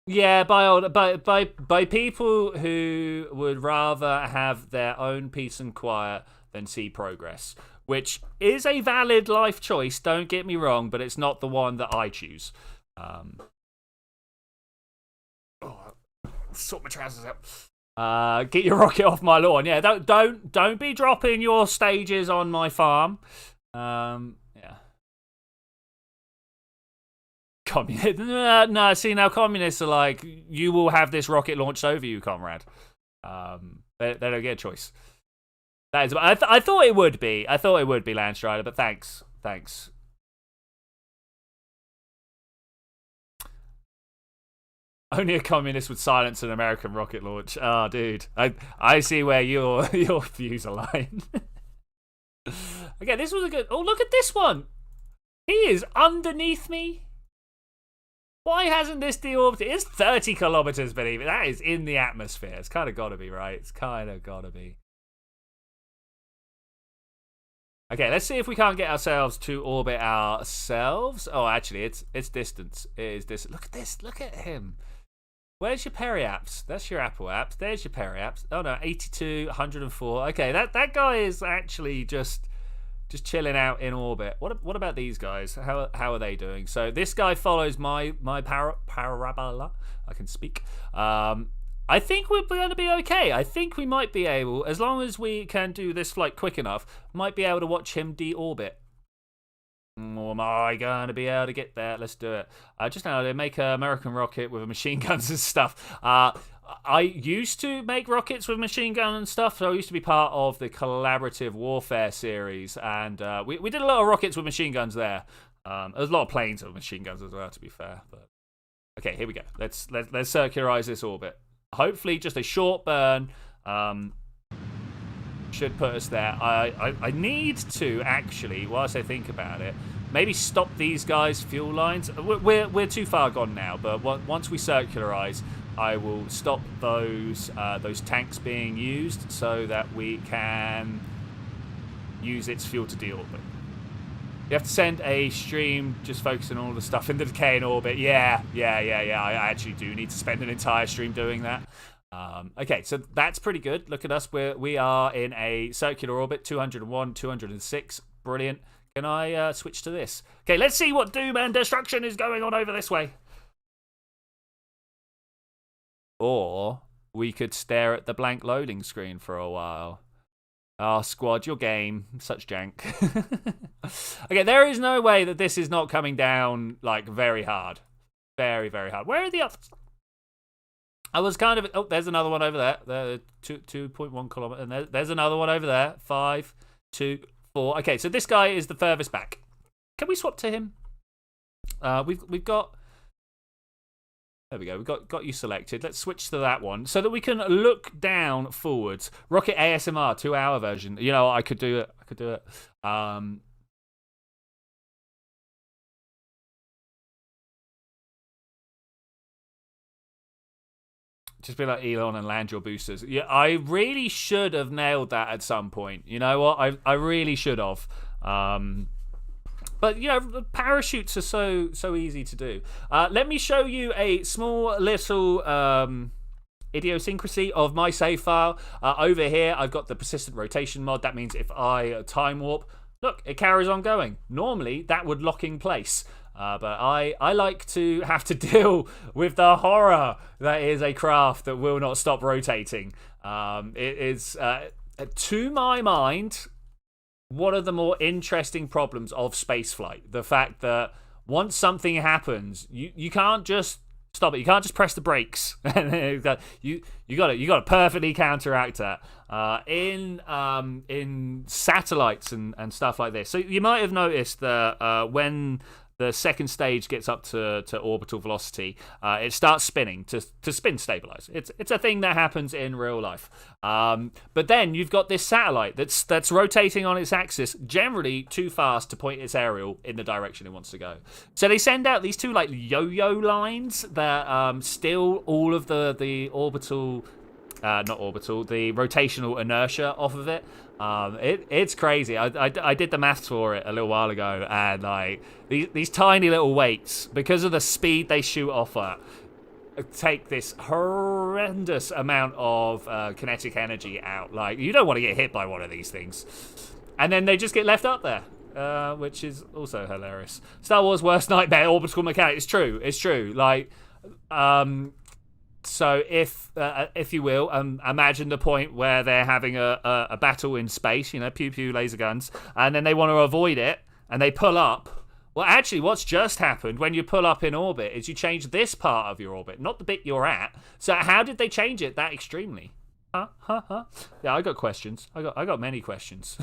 Yeah, by people who would rather have their own peace and quiet than see progress, which is a valid life choice. Don't get me wrong, but it's not the one that I choose. Sort my trousers out. Get your rocket off my lawn. Yeah, don't be dropping your stages on my farm. Yeah. No, see, now communists are like, you will have this rocket launched over you, comrade. They don't get a choice. That is, I thought it would be. Landstrider, but thanks. Only a communist would silence an American rocket launch. Oh, dude. I see where your views align. Okay, this was a good... Oh, look at this one. He is underneath me. Why hasn't this deorbited? It's 30 kilometers beneath. That is in the atmosphere. It's kind of got to be, right? It's kind of got to be. Okay, let's see if we can't get ourselves to orbit ourselves. Oh, actually, it's distance. It is distance. Look at this. Look at him. Where's your periaps? That's your Apple apps. There's your periaps. Oh no, 82, 104. Okay, that guy is actually just chilling out in orbit. What about these guys? How are they doing? So this guy follows my parabola. I can speak. I think we're going to be okay. I think we might be able, as long as we can do this flight quick enough, might be able to watch him deorbit. Or am I going to be able to get there? Let's do it. Just now, they make an American rocket with machine guns and stuff. I used to make rockets with machine gun and stuff, so I used to be part of the collaborative warfare series, and we did a lot of rockets with machine guns there. There's a lot of planes with machine guns as well, to be fair. But okay, here we go. Let's circularize this orbit. Hopefully, just a short burn should put us there. I need to actually, whilst I think about it, maybe stop these guys' fuel lines. We're too far gone now, but once we circularize, I will stop those tanks being used so that we can use its fuel to deorbit. You have to send a stream just focusing on all the stuff in the decay in orbit. Yeah. I actually do need to spend an entire stream doing that. Okay, so that's pretty good. Look at us. We are in a circular orbit, 201, 206. Brilliant. Can I switch to this? Okay, let's see what doom and destruction is going on over this way. Or we could stare at the blank loading screen for a while. Oh, squad, your game. Such jank. Okay, there is no way that this is not coming down, like, very hard. Very, very hard. Where are the others? I was kind of... Oh, there's another one over there. There, 2.1 kilometer. And there's another one over there. 5, 2, 4. Okay, so this guy is the furthest back. Can we swap to him? We've got... There we go. We've got you selected. Let's switch to that one so that we can look down forwards. Rocket ASMR 2-hour version. You know, I could do it. I could do it. Just be like Elon and land your boosters. Yeah, I really should have nailed that at some point. You know what? I really should have. But, you know, parachutes are so easy to do. Let me show you a small little idiosyncrasy of my save file. Over here, I've got the persistent rotation mod. That means if I time warp, look, it carries on going. Normally, that would lock in place. But I like to have to deal with the horror that is a craft that will not stop rotating. It is, to my mind... one of the more interesting problems of spaceflight. The fact that once something happens, you can't just stop it. You can't just press the brakes. you got to perfectly counteract that. In satellites and stuff like this. So you might have noticed that when the second stage gets up to orbital velocity, it starts spinning to spin stabilize. It's a thing that happens in real life. But then you've got this satellite that's rotating on its axis, generally too fast to point its aerial in the direction it wants to go. So they send out these two like yo-yo lines that steal all of the orbital. Not orbital, the rotational inertia off of it. It's crazy. I did the maths for it a little while ago, and like these tiny little weights, because of the speed they shoot off at, take this horrendous amount of kinetic energy out. Like, you don't want to get hit by one of these things, and then they just get left up there. Which is also hilarious. Star Wars worst nightmare, orbital mechanic. It's true. Like, so if you will, imagine the point where they're having a battle in space, you know, pew pew laser guns, and then they want to avoid it, and they pull up. Well, actually, what's just happened when you pull up in orbit is you change this part of your orbit, not the bit you're at. So how did they change it that extremely? Huh? Yeah, I got questions. I got many questions.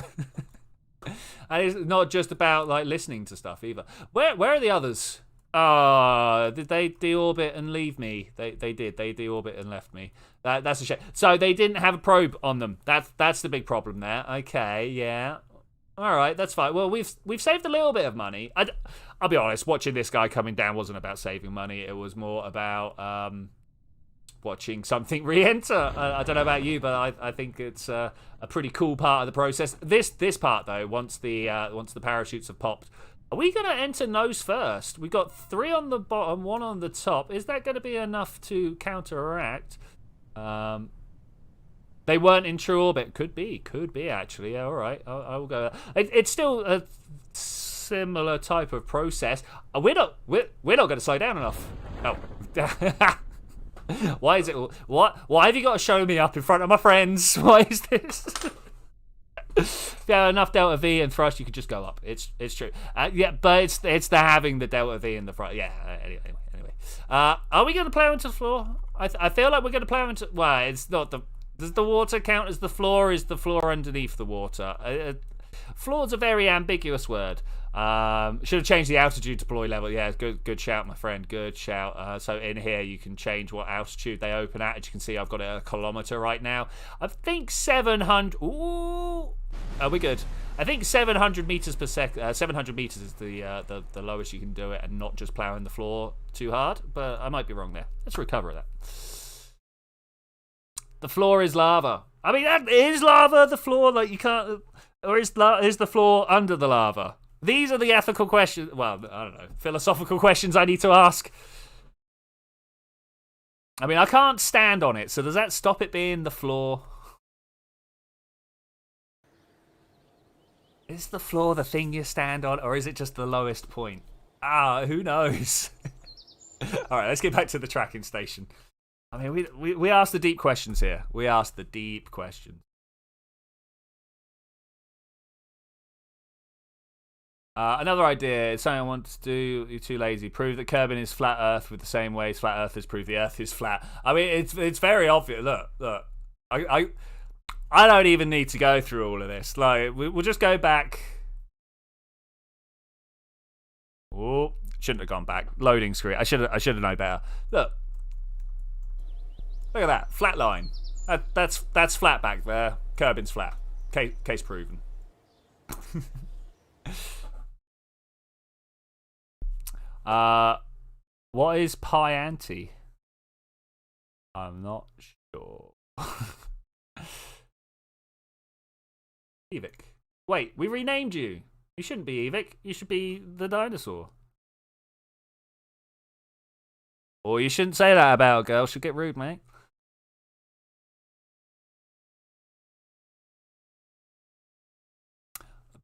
And it's not just about like listening to stuff either. Where are the others? Did they deorbit and leave me? They did. They deorbit and left me. That's a shame. So they didn't have a probe on them. That's the big problem there. Okay, yeah. All right, that's fine. Well, we've saved a little bit of money. I'll be honest. Watching this guy coming down wasn't about saving money. It was more about watching something re-enter. I don't know about you, but I think it's a pretty cool part of the process. This part though, once the parachutes have popped. Are we going to enter nose first? We've got 3 on the bottom, 1 on the top. Is that going to be enough to counteract? They weren't in true orbit. Could be actually. Yeah, all right. I will go. It's still a similar type of process. We're not going to slow down enough. Oh. Why is it? Why have you got to show me up in front of my friends? Why is this? If you have enough delta V and thrust, you could just go up. It's true. Yeah, but it's the having the delta V in the front. Yeah. Anyway. Are we going to plow into the floor? I feel like we're going to plow into. Well, it's not the. Does the water count as the floor? Is the floor underneath the water? Floor's a very ambiguous word. Should have changed the altitude deploy level. Yeah, good shout, my friend. Good shout. So in here you can change what altitude they open at. As you can see, I've got it at a kilometer right now. I think 700. Ooh, are we good? I think 700 meters per second. 700 meters is the lowest you can do it, and not just plowing the floor too hard. But I might be wrong there. Let's recover that. The floor is lava. I mean, that is lava. The floor, like you can't. Or is the floor under the lava? These are the ethical questions. Well, I don't know. Philosophical questions I need to ask. I mean, I can't stand on it, so does that stop it being the floor? Is the floor the thing you stand on, or is it just the lowest point? Who knows? All right, let's get back to the tracking station. I mean, we asked the deep questions here. We asked the deep questions. Another idea, something I want to do, you're too lazy. Prove that Kerbin is flat Earth with the same ways flat Earthers prove the Earth is flat. I mean, it's very obvious. Look. I don't even need to go through all of this. Like, we'll just go back. Oh, shouldn't have gone back. Loading screen. I should have known better. Look at that flat line. That's flat back there. Kerbin's flat. Case proven. What is pi anti? I'm not sure. Evic. Wait, we renamed you. You shouldn't be Evic. You should be the dinosaur. Or you shouldn't say that about a girl. She'll get rude, mate.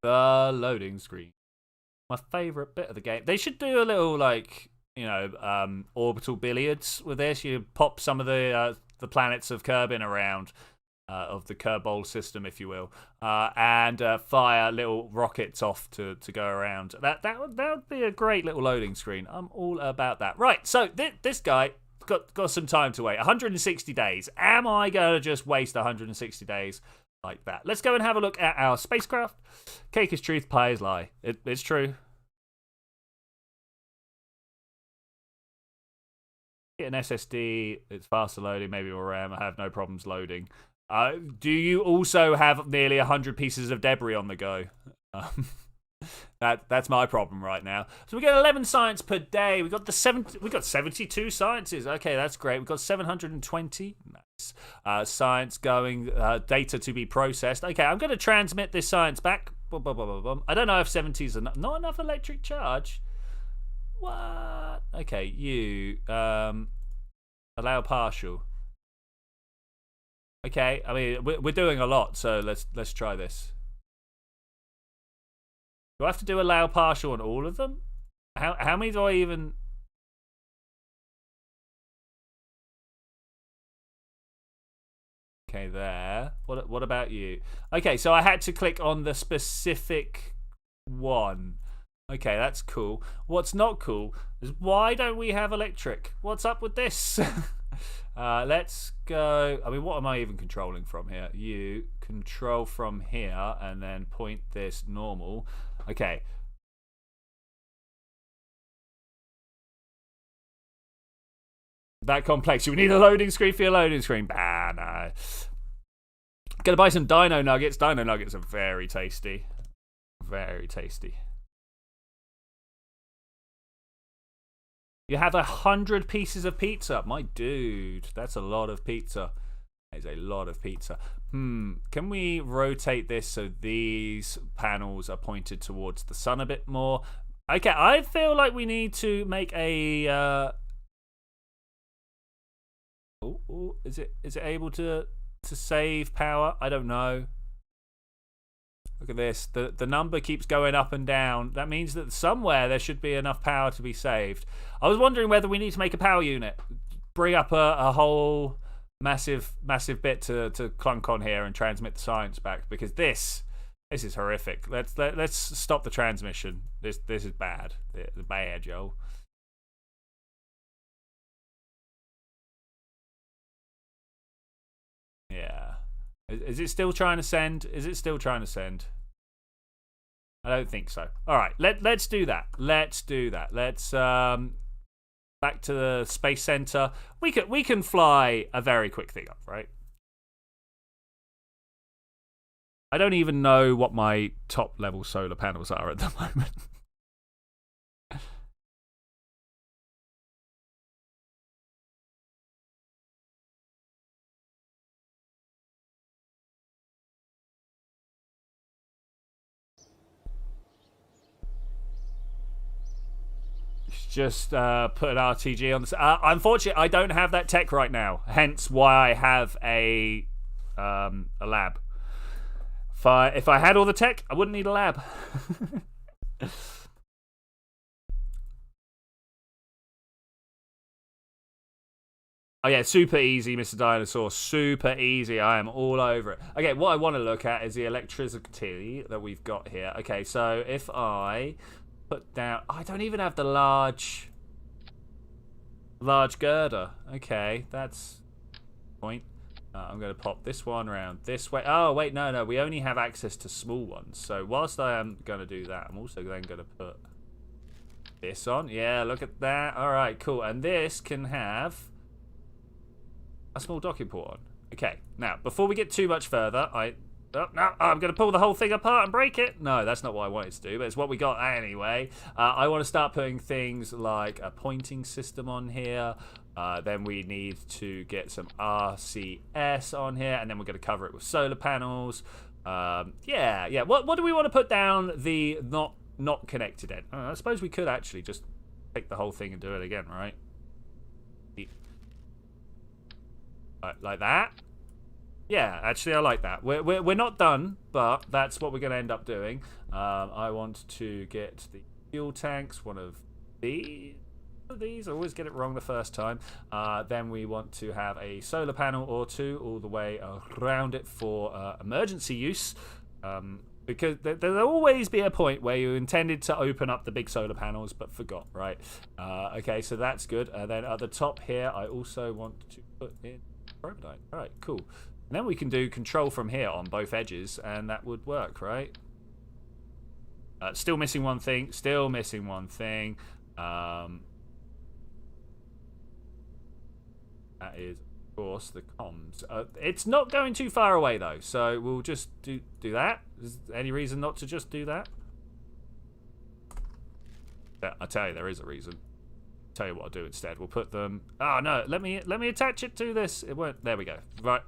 The loading screen. My favourite bit of the game. They should do a little, like, you know, orbital billiards with this. You pop some of the planets of Kerbin around, of the Kerbal system, if you will, and fire little rockets off to go around. That would be a great little loading screen. I'm all about that. Right, so this guy got some time to wait. 160 days. Am I going to just waste 160 days like that? Let's go and have a look at our spacecraft. Cake is truth, pie is lie. It's true. Get an SSD. It's faster loading. Maybe more RAM. I have no problems loading. Do you also have nearly 100 pieces of debris on the go? That's my problem right now. So we get 11 science per day. We got 72 sciences. Okay, that's great. We've got 720. Nice. Science going, data to be processed. Okay, I'm going to transmit this science back. I don't know if 70 is not enough electric charge. What? Okay, you allow partial. Okay, I mean we're doing a lot, so let's try this. Do I have to do allow partial on all of them? How many do I even? Okay, there. What about you? Okay, so I had to click on the specific one. Okay, that's cool. What's not cool is why don't we have electric? What's up with this? Let's go. I mean, what am I even controlling from here? You control from here and then point this normal. Okay. That complex. You need a loading screen for your loading screen. Bah, no. Gonna buy some dino nuggets. Dino nuggets are very tasty. Very tasty. You have 100 pieces of pizza. My dude, that's a lot of pizza. That is a lot of pizza. Can we rotate this so these panels are pointed towards the sun a bit more? Okay, I feel like we need to make a... is it able to save power? I don't know. Look at this. The number keeps going up and down. That means that somewhere there should be enough power to be saved. I was wondering whether we need to make a power unit. Bring up a whole massive bit to clunk on here and transmit the science back, because this is horrific. Let's stop the transmission. This is bad. The bad, Joe. Yeah. Is it still trying to send? Is it still trying to send? I don't think so. All right, let's do that. Let's do that. Let's back to the space center. We can fly a very quick thing up, right? I don't even know what my top level solar panels are at the moment. Just put an RTG on this. Unfortunately, I don't have that tech right now. Hence why I have a lab. If I had all the tech, I wouldn't need a lab. Oh yeah, super easy, Mr. Dinosaur. Super easy. I am all over it. Okay, what I want to look at is the electricity that we've got here. Okay, so if I put down... I don't even have the large girder. Okay, that's point. I'm going to pop this one around this way. Oh, wait, no. We only have access to small ones. So whilst I am going to do that, I'm also then going to put this on. Yeah, look at that. All right, cool. And this can have a small docking port on. Okay, now, before we get too much further, I'm going to pull the whole thing apart and break it. No, that's not what I wanted to do, but it's what we got anyway. I want to start putting things like a pointing system on here. Then we need to get some RCS on here, and then we're going to cover it with solar panels. Yeah. What do we want to put down the not connected end? I suppose we could actually just take the whole thing and do it again, right? Like that. Yeah, actually, I like that. We're not done, but that's what we're going to end up doing. I want to get the fuel tanks, one of these. I always get it wrong the first time. Then we want to have a solar panel or two all the way around it for emergency use. Because there'll always be a point where you intended to open up the big solar panels but forgot, right? Okay, so that's good. Then at the top here, I also want to put in Asteroid. All right, cool. And then we can do control from here on both edges, and that would work, right? Still missing one thing. That is, of course, the comms. It's not going too far away, though, so we'll just do that. Is there any reason not to just do that? Yeah, I tell you, there is a reason. Tell you what I'll do instead. We'll put them... Oh, no, let me attach it to this. It won't... There we go.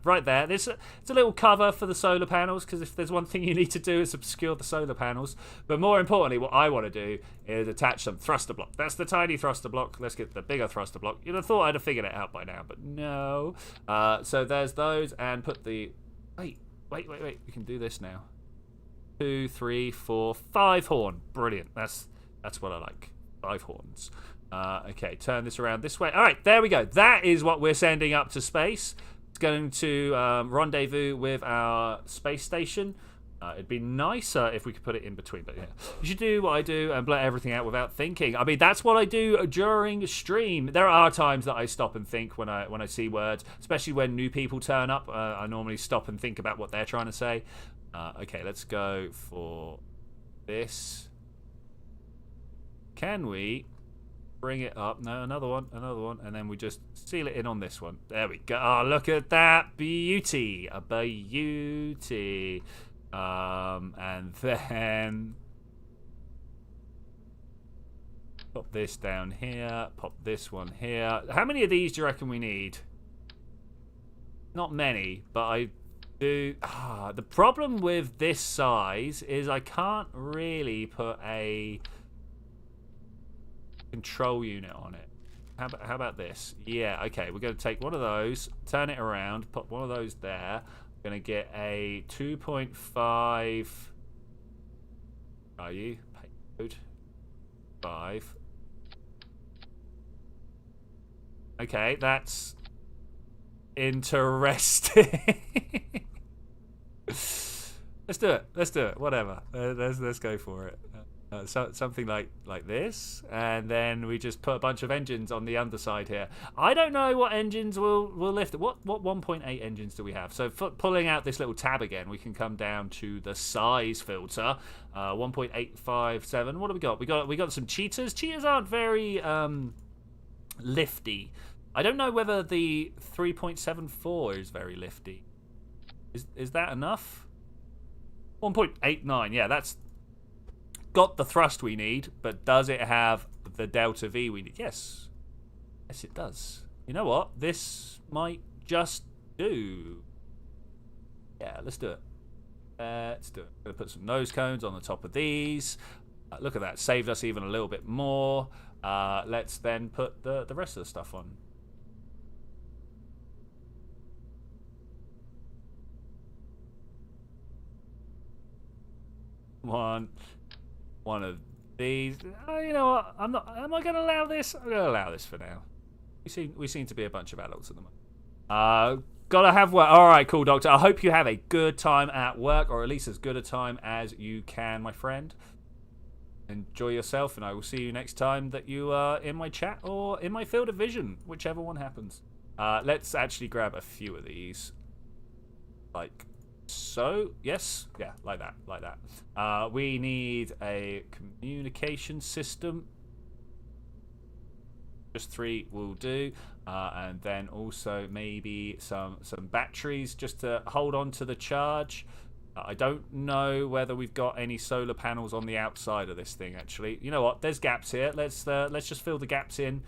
Right there. It's a little cover for the solar panels, because if there's one thing you need to do, it's obscure the solar panels. But more importantly, what I want to do is attach some thruster block. That's the tiny thruster block. Let's get the bigger thruster block. You'd have thought I'd have figured it out by now, but no. So there's those, and put the... Wait. We can do this now. 2, 3, 4, 5 horn. Brilliant. That's what I like. 5 horns. Okay, turn this around this way. All right, there we go. That is what we're sending up to space. It's going to rendezvous with our space station. It'd be nicer if we could put it in between, but yeah. You should do what I do and blurt everything out without thinking. I mean, that's what I do during stream. There are times that I stop and think when I see words, especially when new people turn up. I normally stop and think about what they're trying to say. Okay, let's go for this. Can we... bring it up? No, another one, and then we just seal it in on this one. There we go. Oh, look at that beauty, a beauty. And then pop this down here, pop this one here. How many of these do you reckon we need? Not many, but I do. The problem with this size is I can't really put a control unit on it. How about this? Yeah, okay, we're going to take one of those, turn it around, put one of those there. We're going to get a 2.5. Are you? Payload 5. Okay, that's interesting. Let's do it. Whatever. Let's go for it. Something like this, and then we just put a bunch of engines on the underside here. I don't know what engines will lift it. What 1.8 engines do we have? So pulling out this little tab again, we can come down to the size filter. 1.857. What have we got? We got some cheetahs. Cheetahs aren't very lifty. I don't know whether the 3.74 is very lifty. Is that enough? 1.89. Yeah, that's got the thrust we need, but does it have the delta V we need? Yes, it does. You know what? This might just do. Yeah, let's do it. Let's do it. I'm going to put some nose cones on the top of these. Look at that. Saved us even a little bit more. Let's then put the rest of the stuff on. One of these. You know what? I'm not. Am I going to allow this? I'm going to allow this for now. We seem to be a bunch of adults at the moment. Gotta have work. All right, cool, Doctor. I hope you have a good time at work, or at least as good a time as you can, my friend. Enjoy yourself, and I will see you next time that you are in my chat or in my field of vision, whichever one happens. Let's actually grab a few of these. Like so. Yes. Yeah, like that. We need a communication system. Just 3 will do. And then also maybe some batteries just to hold on to the charge. I don't know whether we've got any solar panels on the outside of this thing, actually. You know what? There's gaps here. Let's just fill the gaps in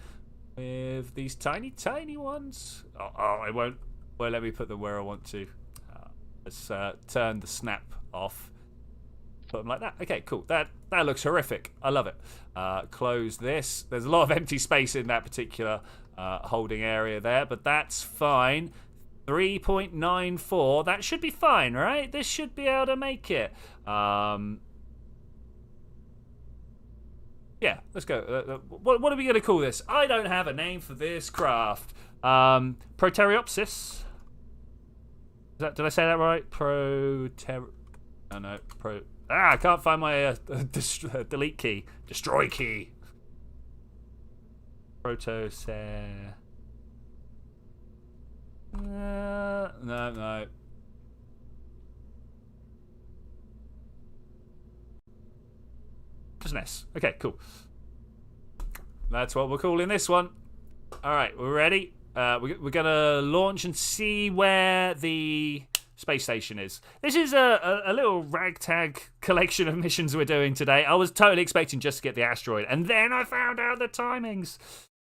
with these tiny ones. Oh, it won't let me put them where I want to. Let's turn the snap off. Put them like that. Okay, cool. That looks horrific. I love it. Close this. There's a lot of empty space in that particular holding area there, but that's fine. 3.94. That should be fine, right? This should be able to make it. Yeah, let's go. What are we going to call this? I don't have a name for this craft. Proteropsis. Did I say that right? I can't find my delete key. Destroy key. Protocere. No. Just an S. Okay, cool. That's what we're calling this one. All right, we're ready. We're gonna launch and see where the space station is. This is a little ragtag collection of missions we're doing today. I was totally expecting just to get the asteroid, and then I found out the timings.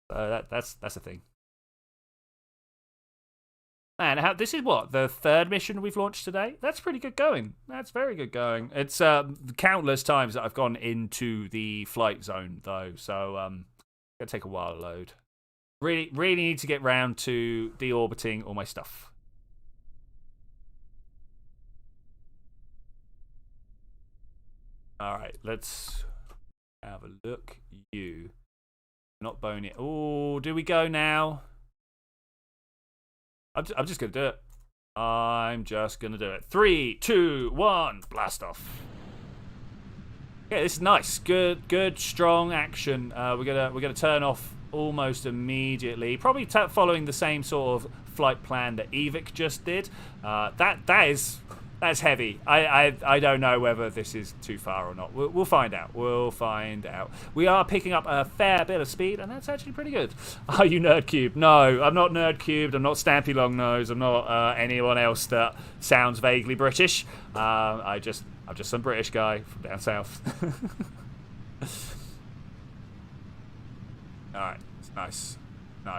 That's a thing. Man, this is what, the 3rd mission we've launched today? That's pretty good going. That's very good going. It's countless times that I've gone into the flight zone, though, so it's going to take a while to load. Really need to get round to deorbiting all my stuff. All right, let's have a look. You. Not bone it. Oh, do we go now? I'm just going to do it. I'm just going to do it. 3, 2, 1, blast off. Okay, this is nice. Good, strong action. We're gonna turn off almost immediately. Probably following the same sort of flight plan that Evic just did. That's heavy. I don't know whether this is too far or not. We'll find out. We are picking up a fair bit of speed, and that's actually pretty good. Are you Nerd Cube? No, I'm not Nerd Cubed. I'm not Stampy Longnose. I'm not anyone else that sounds vaguely British. I'm just some British guy from down south. All right, nice.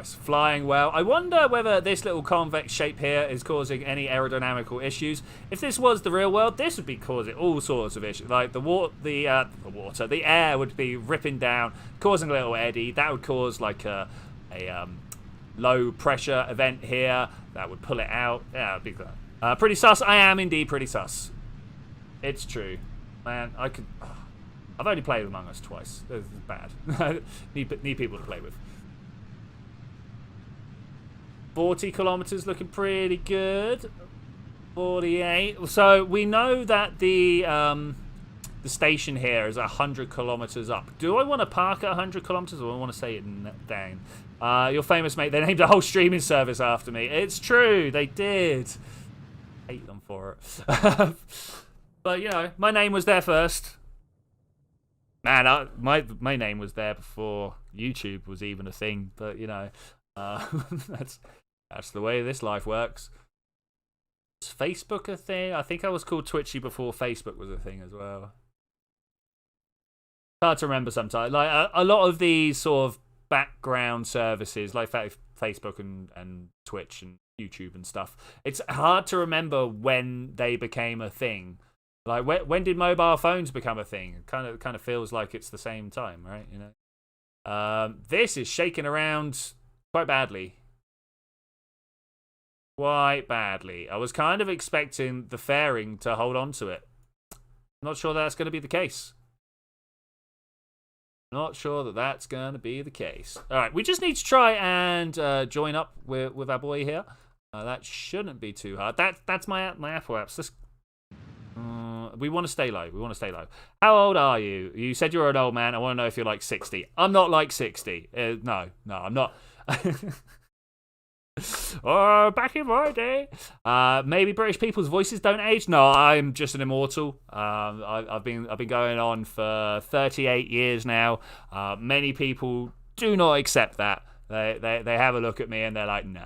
Flying well. I wonder whether this little convex shape here is causing any aerodynamical issues. If this was the real world, this would be causing all sorts of issues. Like the air would be ripping down, causing a little eddy. That would cause like a low pressure event here. That would pull it out. Yeah, it'd be good. Pretty sus. I am indeed pretty sus. It's true, man. I've only played Among Us twice. This is bad. need people to play with. 40 kilometers looking pretty good. 48. So we know that the station here is 100 kilometers up. Do I want to park at 100 kilometers, or do I want to say it down? Your famous mate, they named a whole streaming service after me. It's true, they did. Hate them for it. But, you know, my name was there first. Man, my name was there before YouTube was even a thing. But, you know, that's the way this life works. Is Facebook a thing? I think I was called Twitchi before Facebook was a thing as well. Hard to remember sometimes. Like a lot of these sort of background services, like Facebook and Twitch and YouTube and stuff, it's hard to remember when they became a thing. Like when did mobile phones become a thing? It kind of feels like it's the same time, right? You know, this is shaking around quite badly. Quite badly. I was kind of expecting the fairing to hold on to it. I'm not sure that's going to be the case. Not sure that that's going to be the case. All right, we just need to try and join up with our boy here. That shouldn't be too hard. That's my Apple apps. We want to stay low. We want to stay low. How old are you? You said you're an old man. I want to know if you're like 60. I'm not like 60. No, I'm not. Back in my day. Maybe British people's voices don't age. No, I'm just an immortal. I've been going on for 38 years now. Many people do not accept that. They have a look at me and they're like, nah.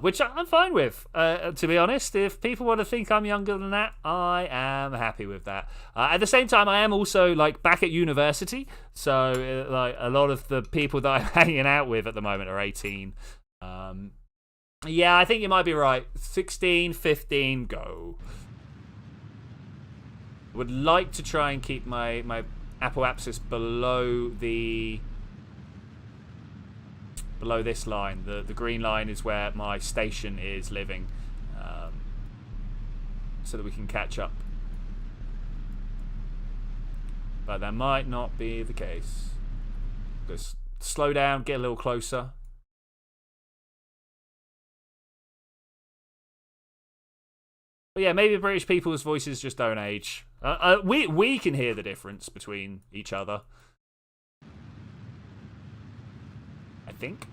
Which I'm fine with, to be honest. If people want to think I'm younger than that, I am happy with that. At the same time, I am also like back at university, so like a lot of the people that I'm hanging out with at the moment are 18. Yeah, I think you might be right. 16, 15, go. Would like to try and keep my Apple Apsis below this line. The green line is where my station is living, so that we can catch up. But that might not be the case. Just slow down, get a little closer. But yeah, maybe British people's voices just don't age. We can hear the difference between each other. I think.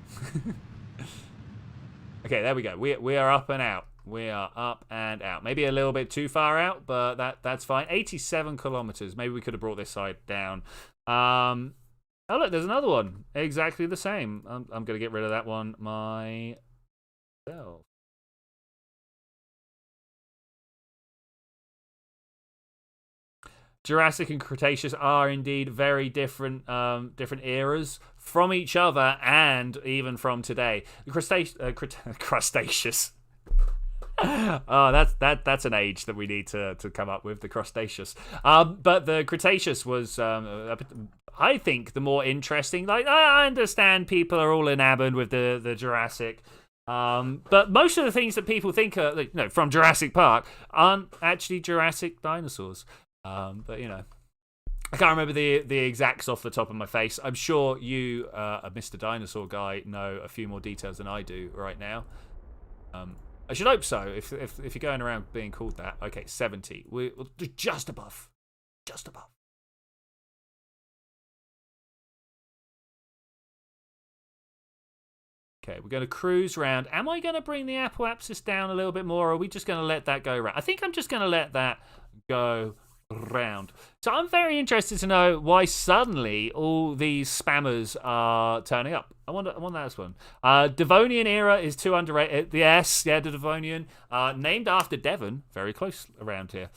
Okay, there we go. We are up and out. We are up and out. Maybe a little bit too far out, but that's fine. 87 kilometers. Maybe we could have brought this side down. Oh look, there's another one. Exactly the same. I'm gonna get rid of that one myself. Jurassic and Cretaceous are indeed very different eras from each other and even from today. Crustaceous. Oh, that's an age that we need to come up with, the Crustaceous. But the Cretaceous was, I think, the more interesting. Like, I understand people are all enamored with the Jurassic. But most of the things that people think are, from Jurassic Park aren't actually Jurassic dinosaurs. But I can't remember the exacts off the top of my face. I'm sure you, a Mr. Dinosaur guy, know a few more details than I do right now. I should hope so. If you're going around being called that, okay, 70. We're just above, just above. Okay, we're going to cruise around. Am I going to bring the Apple Apsis down a little bit more, or are we just going to let that go around? I think I'm just going to let that go round. So I'm very interested to know why suddenly all these spammers are turning up. I want that one. Devonian era is too underrated. Yes, the Devonian. Named after Devon, very close around here.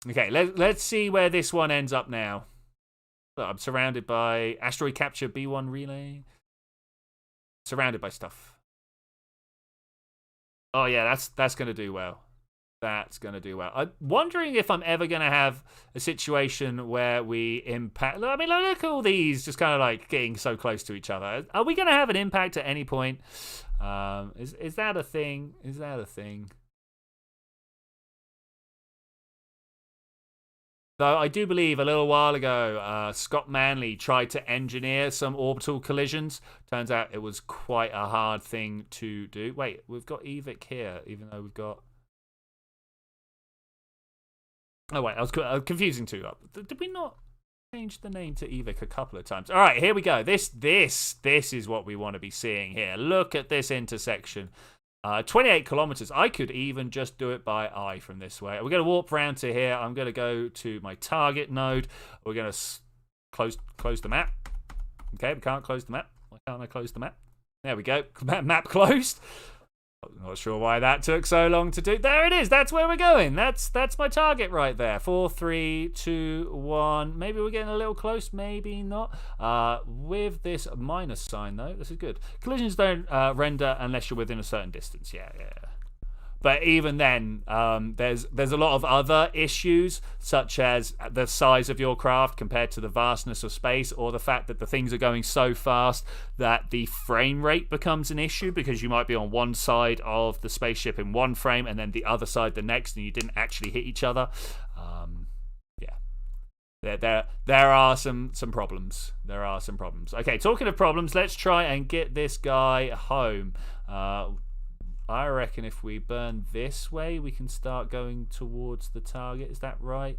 Okay, let's see where this one ends up now. I'm surrounded by Asteroid Capture B1 Relay. Surrounded by stuff. Oh yeah, that's going to do well. That's going to do well. I'm wondering if I'm ever going to have a situation where we impact. I mean, look at all these just kind of like getting so close to each other. Are we going to have an impact at any point? Is that a thing? Is that a thing? Though I do believe a little while ago, Scott Manley tried to engineer some orbital collisions. Turns out it was quite a hard thing to do. Wait, we've got Evic here, even though we've got... Oh, wait, I was confusing two up. Did we not change the name to Evic a couple of times? All right, here we go. This is what we want to be seeing here. Look at this intersection. 28 kilometers. I could even just do it by eye from this way. We're going to warp around to here. I'm going to go to my target node. We're going to close the map. Okay, we can't close the map. Why can't I close the map? There we go. Map closed. I'm not sure why that took so long to do. There it is. That's where we're going. That's my target right there. 4, 3, 2, 1. Maybe we're getting a little close. Maybe not. With this minus sign, though, this is good. Collisions don't render unless you're within a certain distance. Yeah. But even then, there's a lot of other issues, such as the size of your craft compared to the vastness of space, or the fact that the things are going so fast that the frame rate becomes an issue, because you might be on one side of the spaceship in one frame and then the other side the next, and you didn't actually hit each other. Yeah. There are some problems. There are some problems. Okay, talking of problems, let's try and get this guy home. I reckon if we burn this way, we can start going towards the target. Is that right?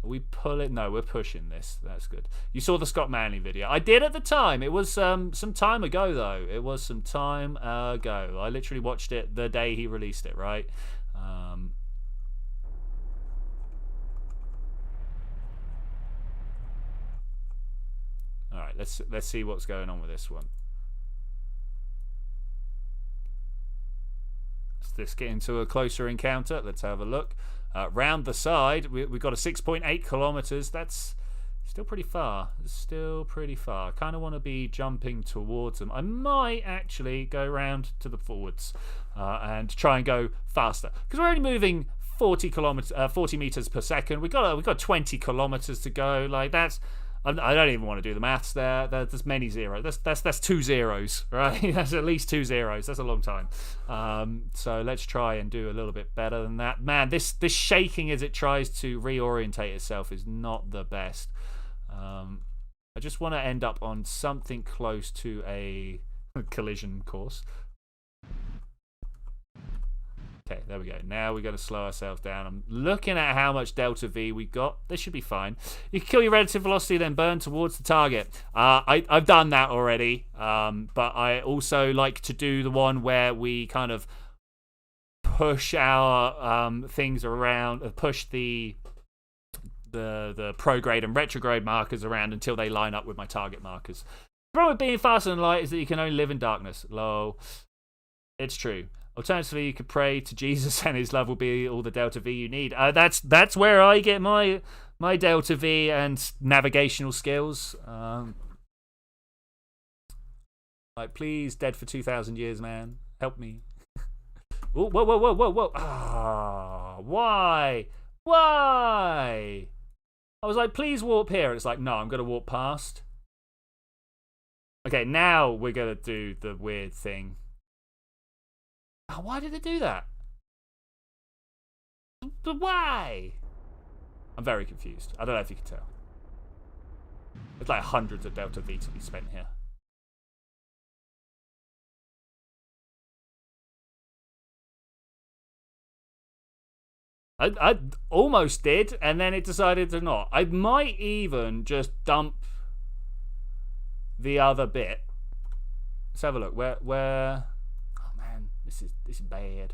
Are we pulling? No, we're pushing this. That's good. You saw the Scott Manley video. I did at the time. It was some time ago, though. It was some time ago. I literally watched it the day he released it, right? All right, let's see what's going on with this one. Let's get into a closer encounter. Let's have a look. Round the side, we've got a 6.8 kilometers. That's still pretty far. Still pretty far. Kind of want to be jumping towards them. I might actually go round to the forwards and try and go faster because we're only moving 40 meters per second. We've got 20 kilometers to go. Like that's. I don't even want to do the maths there. There's many zeros. That's 2 zeros, right? That's at least 2 zeros. That's a long time. So let's try and do a little bit better than that. Man, this shaking as it tries to reorientate itself is not the best. I just want to end up on something close to a collision course. Okay, there we go. Now we're going to slow ourselves down. I'm looking at how much delta V we got. This should be fine. You can kill your relative velocity, then burn towards the target. I've done that already, but I also like to do the one where we kind of push our things around, push the prograde and retrograde markers around until they line up with my target markers. The problem with being faster than light is that you can only live in darkness. Lol. It's true. Alternatively, you could pray to Jesus and his love will be all the delta V you need. That's where I get my delta V and navigational skills. Like, please, dead for 2,000 years, man. Help me. Ooh, whoa. Ah, why? Why? I was like, please warp here. It's like, no, I'm going to warp past. Okay, now we're going to do the weird thing. Oh, why did it do that? But why? I'm very confused. I don't know if you can tell. There's like hundreds of delta V to be spent here. I almost did, and then it decided to not. I might even just dump the other bit. Let's have a look. Where? Oh man, this is bad.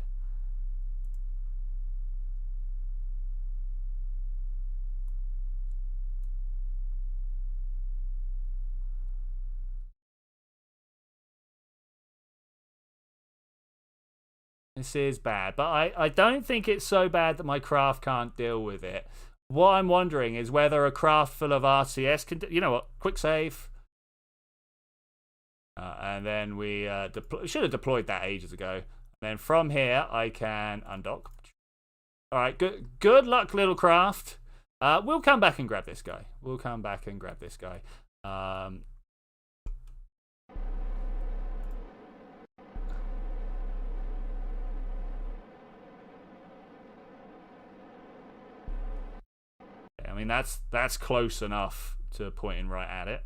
This is bad, but I don't think it's so bad that my craft can't deal with it. What I'm wondering is whether a craft full of RCS can... You know what? Quick save. And then we should have deployed that ages ago. And then from here, I can undock. All right, good luck, little craft. We'll come back and grab this guy. I mean, that's close enough to pointing right at it.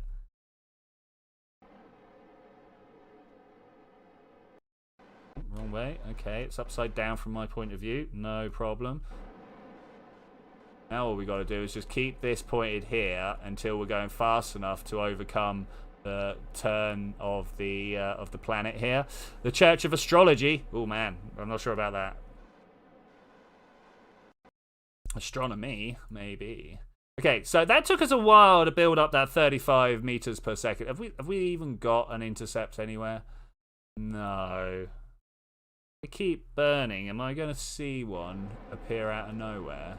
Wrong way. Okay, it's upside down from my point of view. No problem. Now all we got to do is just keep this pointed here until we're going fast enough to overcome the turn of the planet here. The Church of Astrology. Oh man, I'm not sure about that. Astronomy, maybe. Okay, so that took us a while to build up that 35 meters per second. Have we even got an intercept anywhere? No. I keep burning. Am I going to see one appear out of nowhere?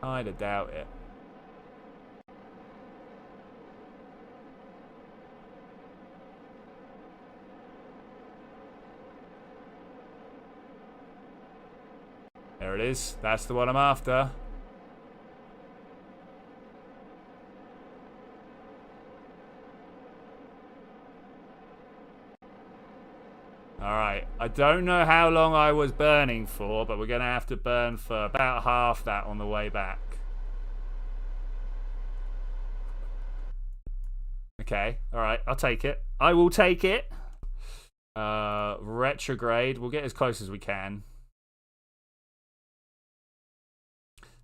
Kinda doubt it. There it is. That's the one I'm after. Alright, I don't know how long I was burning for, but we're going to have to burn for about half that on the way back. Okay, alright, I'll take it. I will take it. Retrograde, we'll get as close as we can.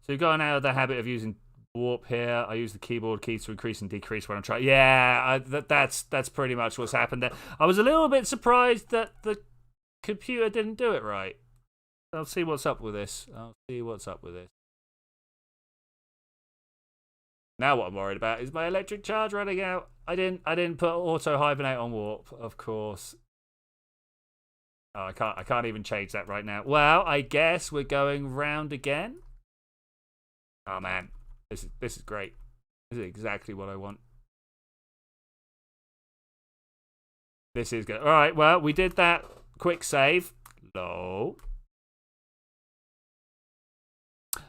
So you've gotten out of the habit of using warp here. I use the keyboard keys to increase and decrease when I'm trying. Yeah, that's pretty much what's happened there. I was a little bit surprised that the computer didn't do it right. I'll see what's up with this. Now what I'm worried about is my electric charge running out. I didn't put auto hibernate on warp, of course. Oh, I can't even change that right now. Well, I guess we're going round again. Oh man, this is great. This is exactly what I want. This is good. All right, well, we did that quick save. Low.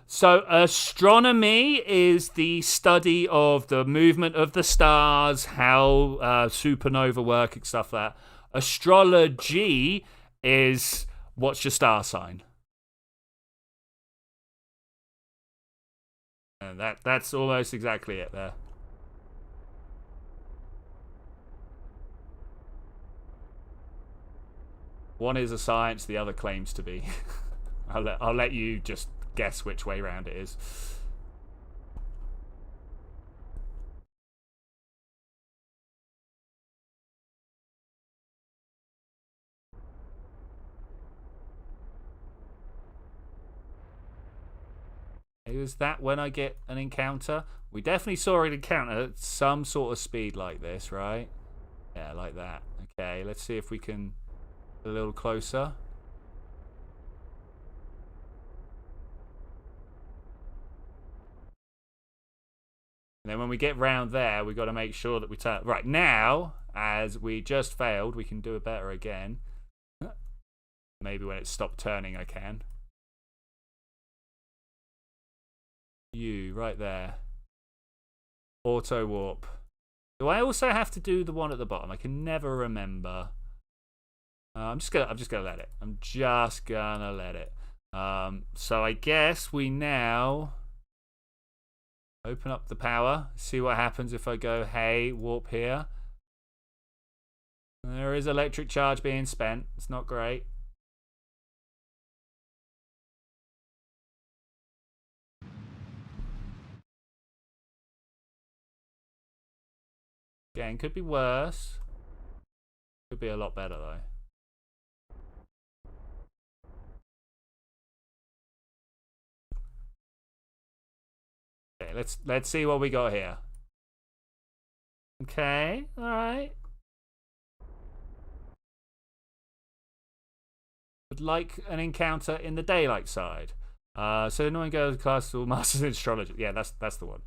So astronomy is the study of the movement of the stars, how supernova work and stuff like that. Astrology is what's your star sign. And that's almost exactly it there. One is a science, the other claims to be. I'll let you just guess which way round it is. Is that when I get an encounter? We definitely saw an encounter at some sort of speed like this, right? Yeah, like that. Okay, let's see if we can get a little closer. And then when we get round there, we've got to make sure that we turn. Right, now, as we just failed, we can do it better again. Maybe when it stopped turning, I can. You, right there. Auto warp. Do I also have to do the one at the bottom? I can never remember. I'm just gonna let it. I'm just gonna let it. So I guess we now open up the power. See what happens if I go, hey, warp here. There is electric charge being spent. It's not great. Again, could be worse. Could be a lot better though. Okay, let's see what we got here. Okay, all right. Would like an encounter in the daylight side. So annoying girls class all masters in astrology. Yeah, that's the one.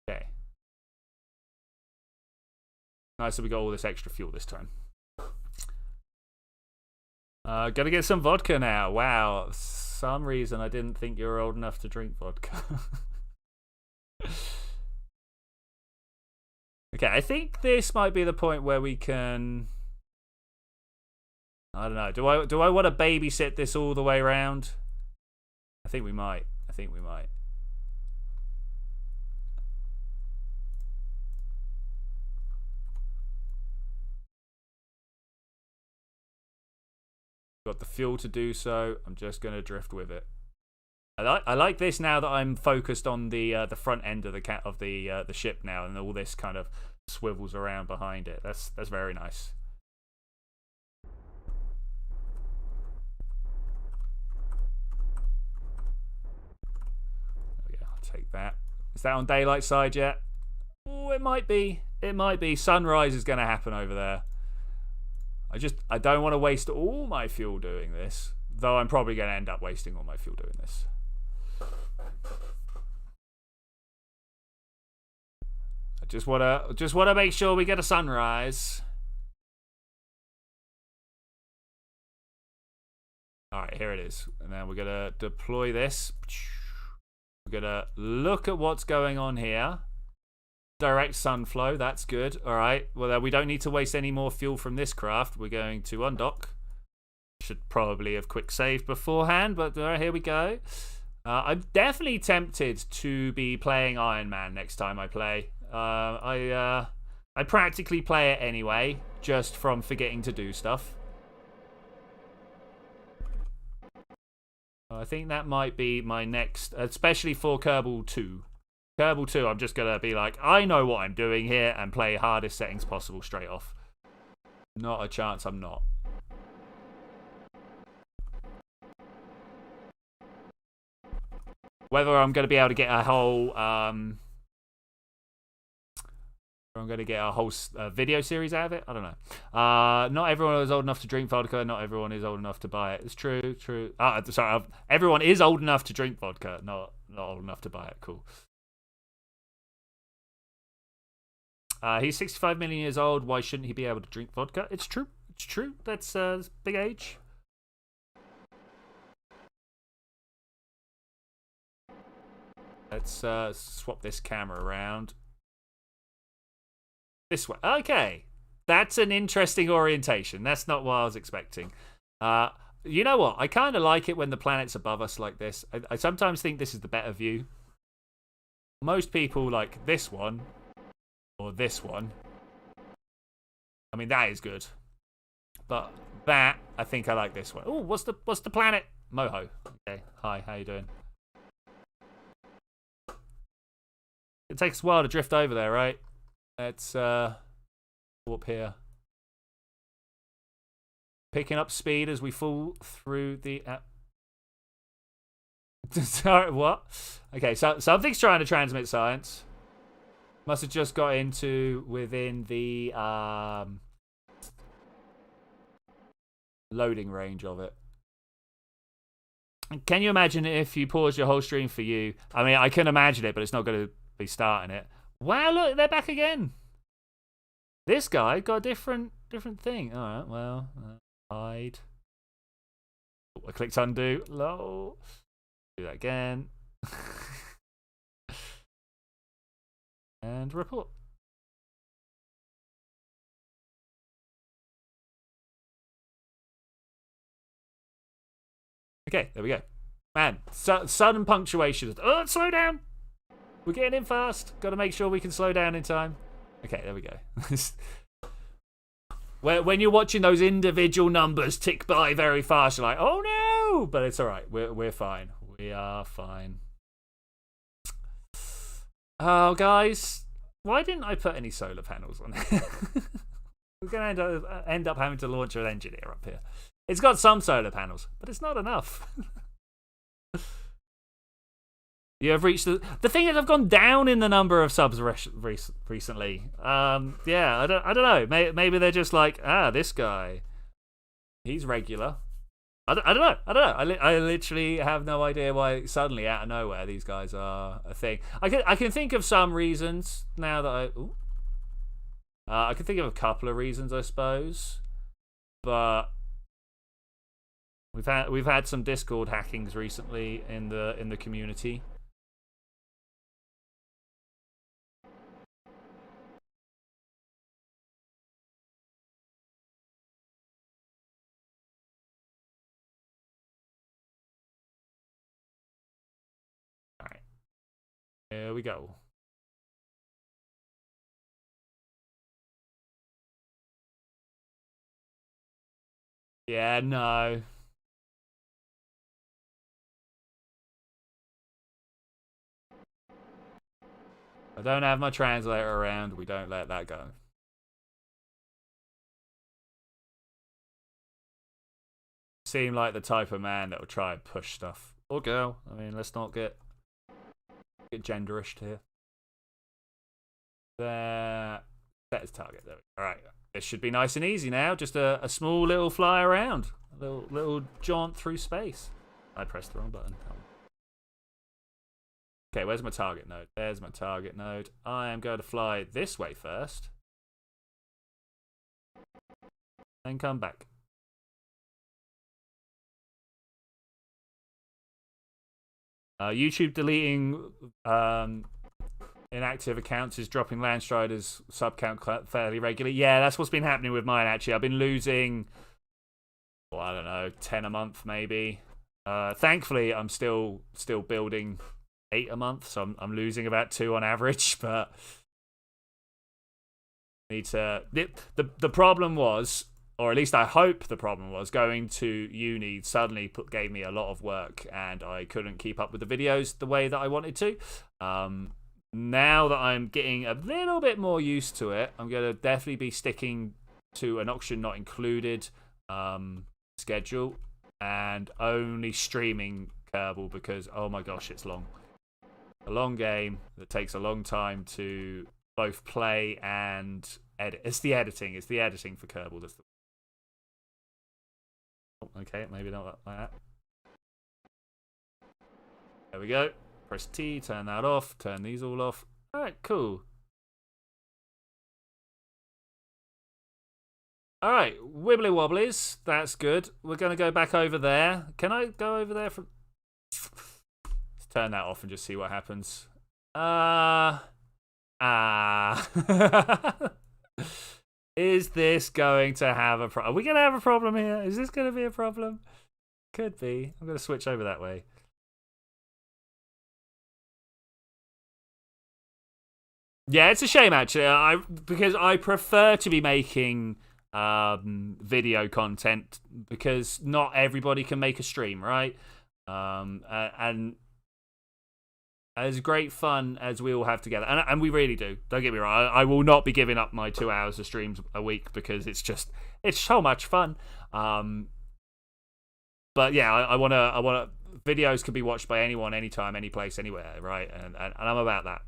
Okay. Nice that we got all this extra fuel this time. Gonna get some vodka now. Wow. For some reason I didn't think you were old enough to drink vodka. Okay, I think this might be the point where we can. I don't know. Do I want to babysit this all the way around? I think we might. Got the fuel to do so. I'm just gonna drift with it. I like this now that I'm focused on the front end of the ship now, and all this kind of swivels around behind it. That's very nice. Okay, I'll take that. Is that on daylight side yet? Oh, it might be. It might be. Sunrise is going to happen over there. I don't want to waste all my fuel doing this, though I'm probably going to end up wasting all my fuel doing this. I just want to make sure we get a sunrise. All right, here it is. And then we're going to deploy this. We're going to look at what's going on here. Direct sun flow, that's good. All right, well, we don't need to waste any more fuel from this craft. We're going to undock. Should probably have quick saved beforehand, but here we go. I'm definitely tempted to be playing Iron Man next time I play. I practically play it anyway, just from forgetting to do stuff. I think that might be my next, especially for Kerbal 2. Kerbal 2, I'm just going to be like, I know what I'm doing here and play hardest settings possible straight off. Not a chance I'm not. Whether I'm going to be able to get a whole video series out of it, I don't know. Not everyone is old enough to drink vodka. Not everyone is old enough to buy it. It's true. Sorry, everyone is old enough to drink vodka. Not old enough to buy it. Cool. He's 65 million years old. Why shouldn't he be able to drink vodka? It's true. It's true. That's big age. Let's swap this camera around. This way. Okay. That's an interesting orientation. That's not what I was expecting. You know what? I kind of like it when the planet's above us like this. I sometimes think this is the better view. Most people like this one. Or this one. I mean, that is good. But that, I think I like this one. Oh, what's the planet? Moho. Okay. Hi, how you doing? It takes a while to drift over there, right? Let's go up here. Picking up speed as we fall through the... Sorry, what? Okay, so something's trying to transmit science. Must have just got into within the loading range of it. Can you imagine if you pause your whole stream for you? I mean, I can imagine it, but it's not going to be starting it. Wow, look, they're back again. This guy got a different thing. All right, well, hide. Oh, I clicked undo. Lol. Do that again. And report. Okay, there we go. Man, sudden punctuation. Oh, slow down. We're getting in fast. Got to make sure we can slow down in time. Okay, there we go. When you're watching those individual numbers tick by very fast, you're like, oh no! But it's all right. We're fine. We are fine. Oh, guys, why didn't I put any solar panels on it? We're going to end up having to launch an engineer up here. It's got some solar panels, but it's not enough. You have reached the thing is I've gone down in the number of subs recently. Yeah, I don't know. Maybe they're just like, this guy, he's regular. I don't know. I literally have no idea why suddenly out of nowhere these guys are a thing. I can think of some reasons now that I can think of a couple of reasons, I suppose, but we've had some Discord hackings recently in the community. All right, here we go. Yeah, no. I don't have my translator around. We don't let that go. Seem like the type of man that will try and push stuff. Or girl. I mean, let's not get genderish here. There. Set as target. There we go. Alright. This should be nice and easy now. Just a small little fly around. A little jaunt through space. I pressed the wrong button. Okay, where's my target node? There's my target node. I am going to fly this way first. And come back. YouTube deleting inactive accounts is dropping Landstrider's sub count fairly regularly. Yeah, that's what's been happening with mine, actually. I've been losing, well, I don't know, 10 a month maybe. Thankfully, I'm still building 8 a month, so I'm losing about 2 on average, but need to... The problem was, or at least I hope the problem was, going to uni suddenly gave me a lot of work, and I couldn't keep up with the videos the way that I wanted to. Now that I'm getting a little bit more used to it, I'm going to definitely be sticking to an auction not included schedule, and only streaming Kerbal because, oh my gosh, it's long. A long game that takes a long time to both play and edit. It's the editing for Kerbal that's the... Okay, maybe not like that. There we go. Press T, turn that off, turn these all off. Alright, cool. Alright, wibbly wobblies. That's good. We're going to go back over there. Can I go over there from... Let's turn that off and just see what happens. Is this going to have a problem? Are we going to have a problem here? Is this going to be a problem? Could be. I'm going to switch over that way. Yeah, it's a shame actually. Because I prefer to be making video content because not everybody can make a stream, right? And as great fun as we all have together, and we really do. Don't get me wrong. I will not be giving up my 2 hours of streams a week because it's so much fun. But yeah, I wanna videos can be watched by anyone, anytime, any place, anywhere, right? And I'm about that.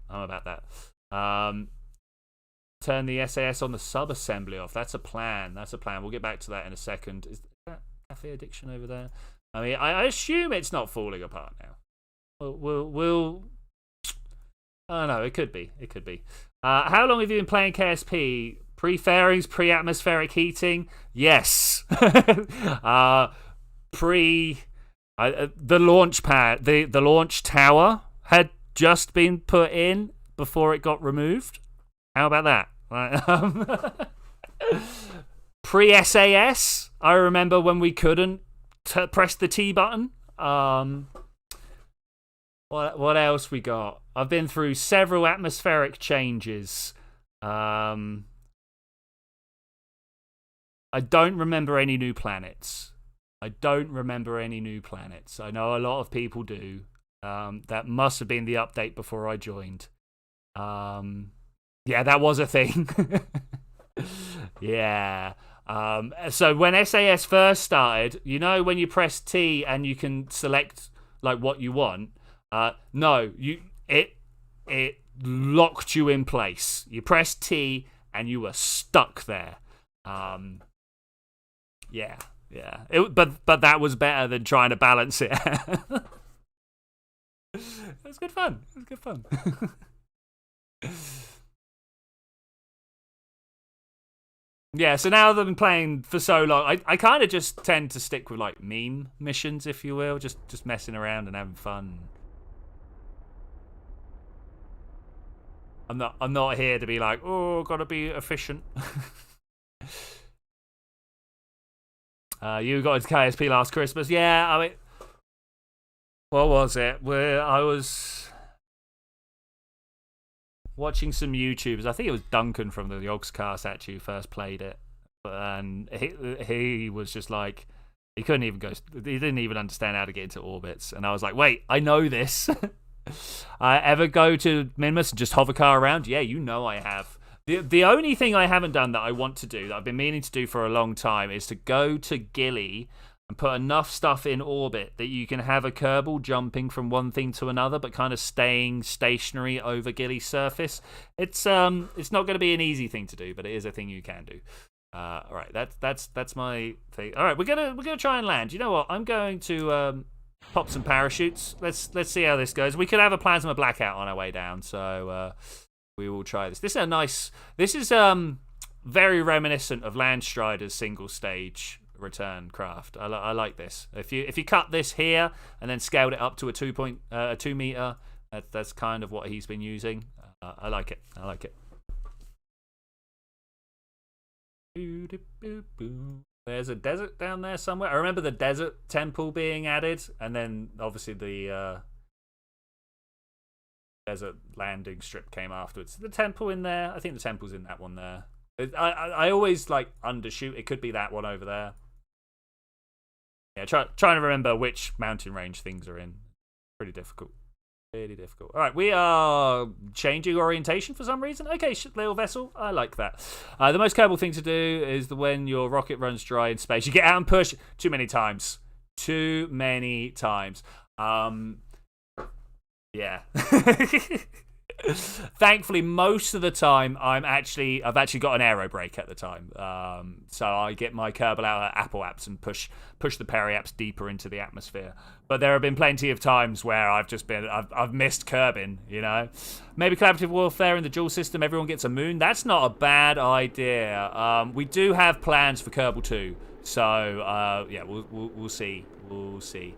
Turn the SAS on the sub assembly off. That's a plan. We'll get back to that in a second. Is that Cafe Addiction over there? I mean, I assume it's not falling apart now. We'll oh no, it could be. How long have you been playing KSP? Pre-fairings, pre-atmospheric heating? Yes. The launch pad, the launch tower had just been put in before it got removed. How about that? Pre-SAS, I remember when we couldn't press the T button. What else we got? I've been through several atmospheric changes. I don't remember any new planets. I know a lot of people do. That must have been the update before I joined. Yeah, that was a thing. Yeah. So when SAS first started, you know when you press T and you can select like what you want. No, it locked you in place. You pressed T and you were stuck there. Yeah. But that was better than trying to balance it. It was good fun. Yeah, so now that I've been playing for so long, I kind of just tend to stick with like meme missions, if you will, just messing around and having fun. I'm not here to be like, oh, gotta be efficient. You got into KSP last Christmas, yeah. I mean, what was it? Where I was watching some YouTubers. I think it was Duncan from the Yogscast actually who first played it, and he was just like, he couldn't even go. He didn't even understand how to get into orbits, and I was like, wait, I know this. Ever go to Minmus and just hover car around? Yeah, you know I have. The only thing I haven't done that I want to do, that I've been meaning to do for a long time, is to go to Gilly and put enough stuff in orbit that you can have a Kerbal jumping from one thing to another, but kind of staying stationary over Gilly's surface. It's not going to be an easy thing to do, but it is a thing you can do. All right, that's my thing. All right, we're gonna try and land. You know what? I'm going to pop some parachutes. Let's see how this goes. We could have a plasma blackout on our way down, so we will try this. This is very reminiscent of Landstrider's single stage return craft. I like this. If you cut this here and then scaled it up to a 2 meter, that's kind of what he's been using. I like it. I like it. There's a desert down there somewhere. I remember the desert temple being added, and then obviously the desert landing strip came afterwards. The temple in there. I think the temple's in that one there. I always like undershoot. It could be that one over there. Yeah, trying to remember which mountain range things are in. Pretty difficult. Really difficult. All right, we are changing orientation for some reason. Okay, little vessel. I like that. The most Kerbal thing to do is when your rocket runs dry in space, you get out and push too many times. Too many times. Yeah. Thankfully, most of the time, I've actually got an aero brake at the time, so I get my Kerbal out at Apple apps and push the periapps deeper into the atmosphere. But there have been plenty of times where I've missed Kerbin. You know, maybe collaborative warfare in the dual system. Everyone gets a moon. That's not a bad idea. We do have plans for Kerbal 2, so yeah, we'll see. We'll see.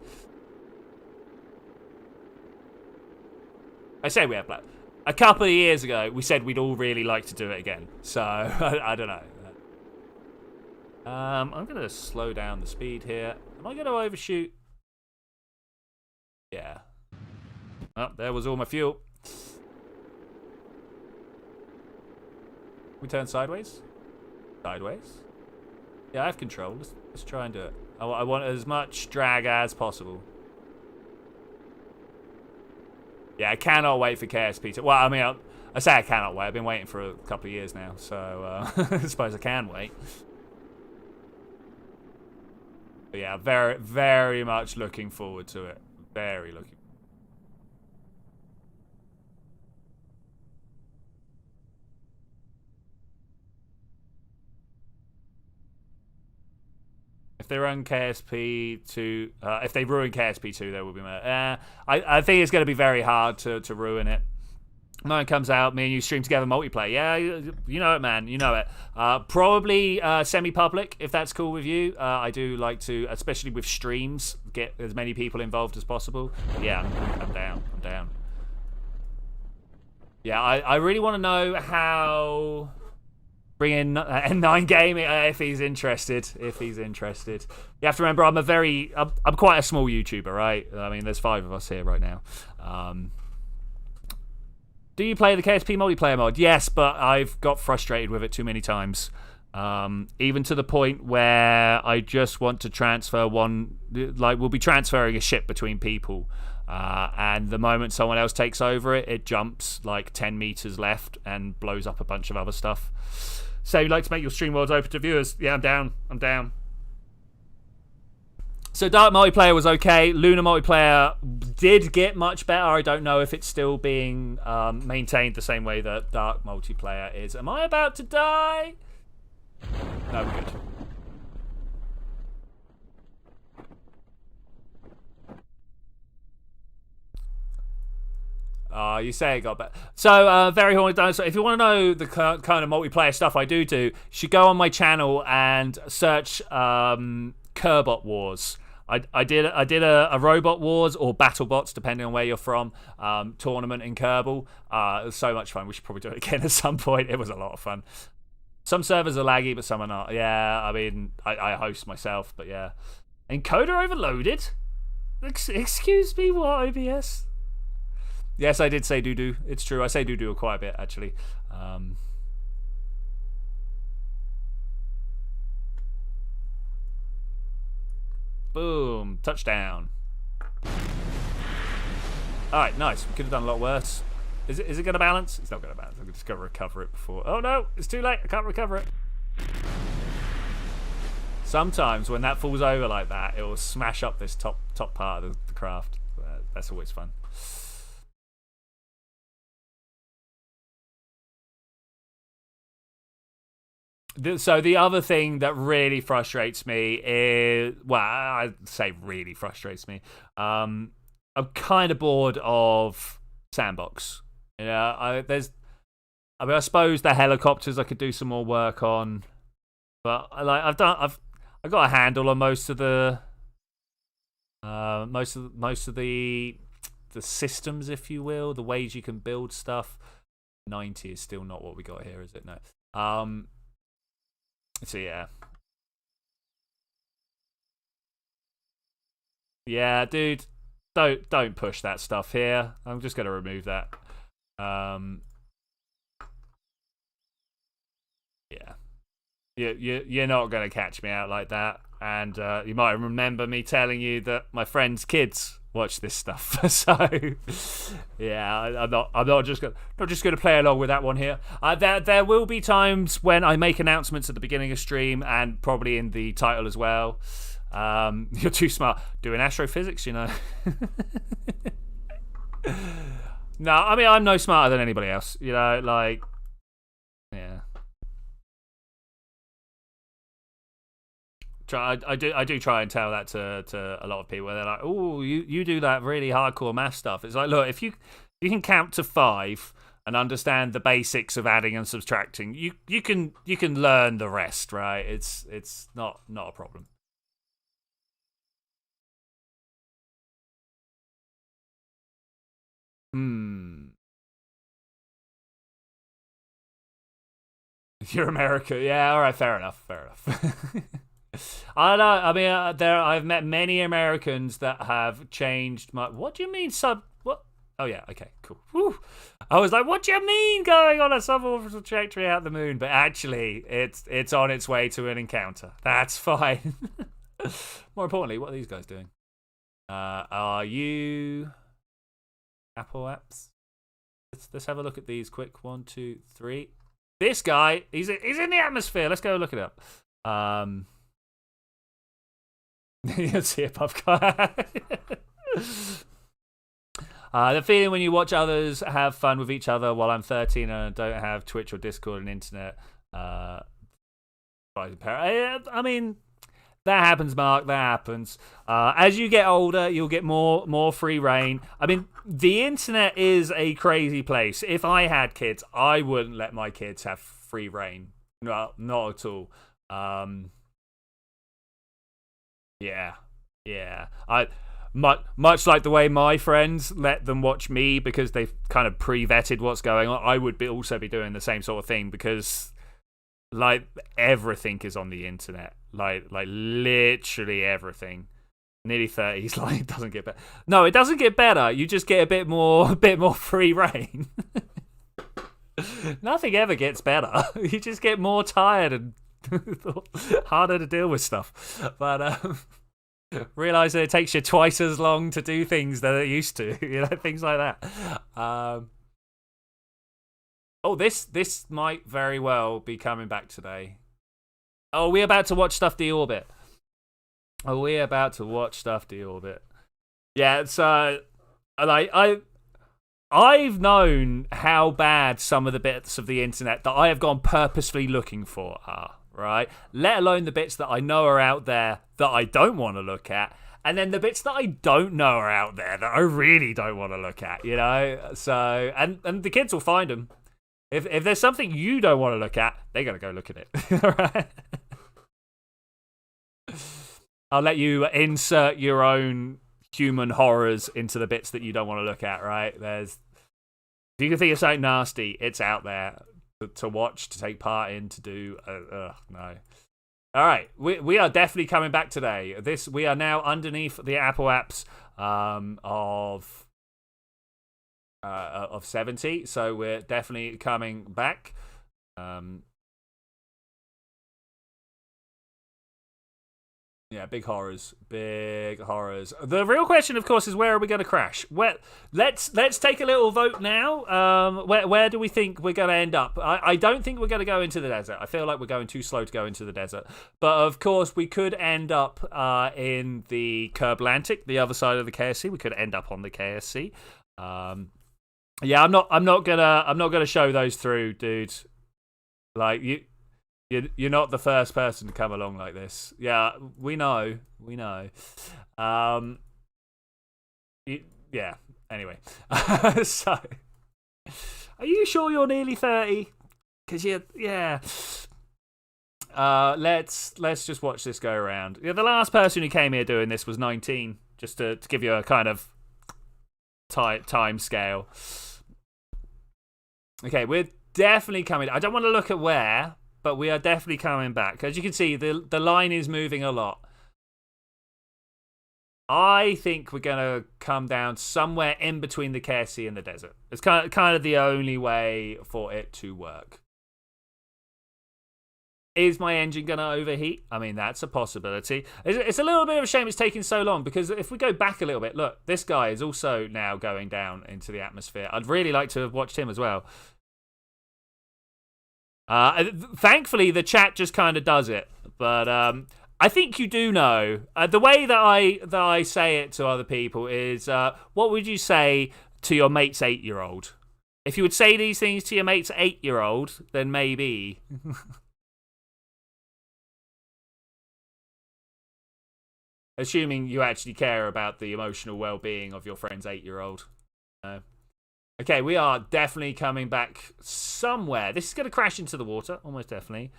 I say we have plans. A couple of years ago, we said we'd all really like to do it again. So, I don't know. I'm going to slow down the speed here. Am I going to overshoot? Yeah. Oh, there was all my fuel. We turn sideways? Sideways? Yeah, I have control. Let's try and do it. I want as much drag as possible. Yeah, I cannot wait for KSP2. Well, I mean, I say I cannot wait. I've been waiting for a couple of years now, so I suppose I can wait. But yeah, very, very much looking forward to it. Very looking. If they run KSP2, if they ruin KSP2, there will be more. I think it's going to be very hard to ruin it. When it comes out, me and you stream together multiplayer. Yeah, you know it, man. You know it. Probably semi-public, if that's cool with you. I do like to, especially with streams, get as many people involved as possible. But yeah, I'm down. I'm down. Yeah, I really want to know how... Bring in N9 Gaming if he's interested. If he's interested, you have to remember I'm quite a small YouTuber, right? I mean, there's 5 of us here right now. Do you play the KSP multiplayer mod? Yes, but I've got frustrated with it too many times. Even to the point where I just want to transfer one. Like we'll be transferring a ship between people, and the moment someone else takes over it, it jumps like 10 meters left and blows up a bunch of other stuff. So you'd like to make your stream worlds open to viewers? Yeah, I'm down. I'm down. So Dark multiplayer was okay. Lunar multiplayer did get much better. I don't know if it's still being maintained the same way that Dark multiplayer is. Am I about to die? No, we're good. You say it got better. So, Very Horny Dinosaur, if you want to know the kind of multiplayer stuff I do, you should go on my channel and search Kerbal Wars. I did a Robot Wars or BattleBots, depending on where you're from, tournament in Kerbal. It was so much fun. We should probably do it again at some point. It was a lot of fun. Some servers are laggy, but some are not. Yeah, I mean, I host myself, but yeah. Encoder overloaded? Excuse me, what, OBS? Yes, I did say doo-doo. It's true. I say doo-doo quite a bit, actually. Boom. Touchdown. Alright, nice. We could have done a lot worse. Is it going to balance? It's not going to balance. I'm just going to recover it before... Oh, no. It's too late. I can't recover it. Sometimes when that falls over like that, it will smash up this top part of the craft. That's always fun. So the other thing that really frustrates me is, well, I'd say really frustrates me. I'm kind of bored of Sandbox. You know, I suppose the helicopters I could do some more work on, but like I've I got a handle on most of the most of the systems, if you will, the ways you can build stuff. 90 is still not what we got here, is it? No. So yeah. Yeah, dude, don't push that stuff here. I'm just gonna remove that. Yeah. You're not gonna catch me out like that. And you might remember me telling you that my friends' kids watch this stuff. So yeah, I'm not just gonna play along with that one here. There will be times when I make announcements at the beginning of stream and probably in the title as well. You're too smart doing astrophysics, you know. No, I mean, I'm no smarter than anybody else, you know. Like, yeah. I do try and tell that to a lot of people. They're like, "Oh, you do that really hardcore math stuff." It's like, look, if you can count to 5 and understand the basics of adding and subtracting, you can learn the rest, right? It's not a problem. You're America, yeah. All right, fair enough. I don't know. I mean, I've met many Americans that have changed my. What do you mean What? Oh yeah. Okay. Cool. Whew. I was like, what do you mean going on a suborbital trajectory out the moon? But actually, it's on its way to an encounter. That's fine. More importantly, what are these guys doing? Are you Apple apps? Let's have a look at these quick. 1, 2, 3. This guy, he's in the atmosphere. Let's go look it up. You see a puff guy. The feeling when you watch others have fun with each other while I'm 13 and I don't have Twitch or Discord and internet. I mean, that happens, Mark. That happens. As you get older, you'll get more free reign. I mean, the internet is a crazy place. If I had kids, I wouldn't let my kids have free reign. No, not at all. Yeah. Much like the way my friends let them watch me because they've kind of pre-vetted what's going on, I would also be doing the same sort of thing because, like, everything is on the internet. Like literally everything. Nearly 30s, like, it doesn't get better. No, it doesn't get better. You just get a bit more free reign. Nothing ever gets better. You just get more tired and harder to deal with stuff. But realize that it takes you twice as long to do things than it used to. You know, things like that. Oh, this might very well be coming back today. Oh, we're about to watch Stuff Deorbit. Yeah, it's I've known how bad some of the bits of the internet that I have gone purposefully looking for are, right? Let alone the bits that I know are out there that I don't want to look at, and then the bits that I don't know are out there that I really don't want to look at, you know? So, and the kids will find them. If there's something you don't want to look at, they're going to go look at it, right? I'll let you insert your own human horrors into the bits that you don't want to look at, right? If you can think of something nasty, it's out there to watch, to take part in, to do. No. All right, we are definitely coming back today. We are now underneath the Apple apps of 70, so we're definitely coming back. Yeah, big horrors. The real question, of course, is where are we going to crash? Let's take a little vote now. Where do we think we're going to end up? I don't think we're going to go into the desert. I feel like we're going too slow to go into the desert. But of course, we could end up in the Kerblantic, the other side of the KSC. We could end up on the KSC. Yeah, I'm not gonna show those through, dude. Like You're not the first person to come along like this. Yeah, we know. Yeah. Anyway, so are you sure you're nearly 30? Because yeah. Let's just watch this go around. Yeah, the last person who came here doing this was 19, just to give you a kind of time scale. Okay, we're definitely coming. I don't want to look at where, but we are definitely coming back. As you can see, the line is moving a lot. I think we're going to come down somewhere in between the KSC and the desert. It's kind of the only way for it to work. Is my engine going to overheat? I mean, that's a possibility. It's a little bit of a shame it's taking so long, because if we go back a little bit, look, this guy is also now going down into the atmosphere. I'd really like to have watched him as well. Thankfully, the chat just kind of does it, but I think you do know. The way that I say it to other people is, what would you say to your mate's 8-year-old? If you would say these things to your mate's 8-year-old, then maybe. Assuming you actually care about the emotional well-being of your friend's 8-year-old. Okay, we are definitely coming back somewhere. This is going to crash into the water, almost definitely.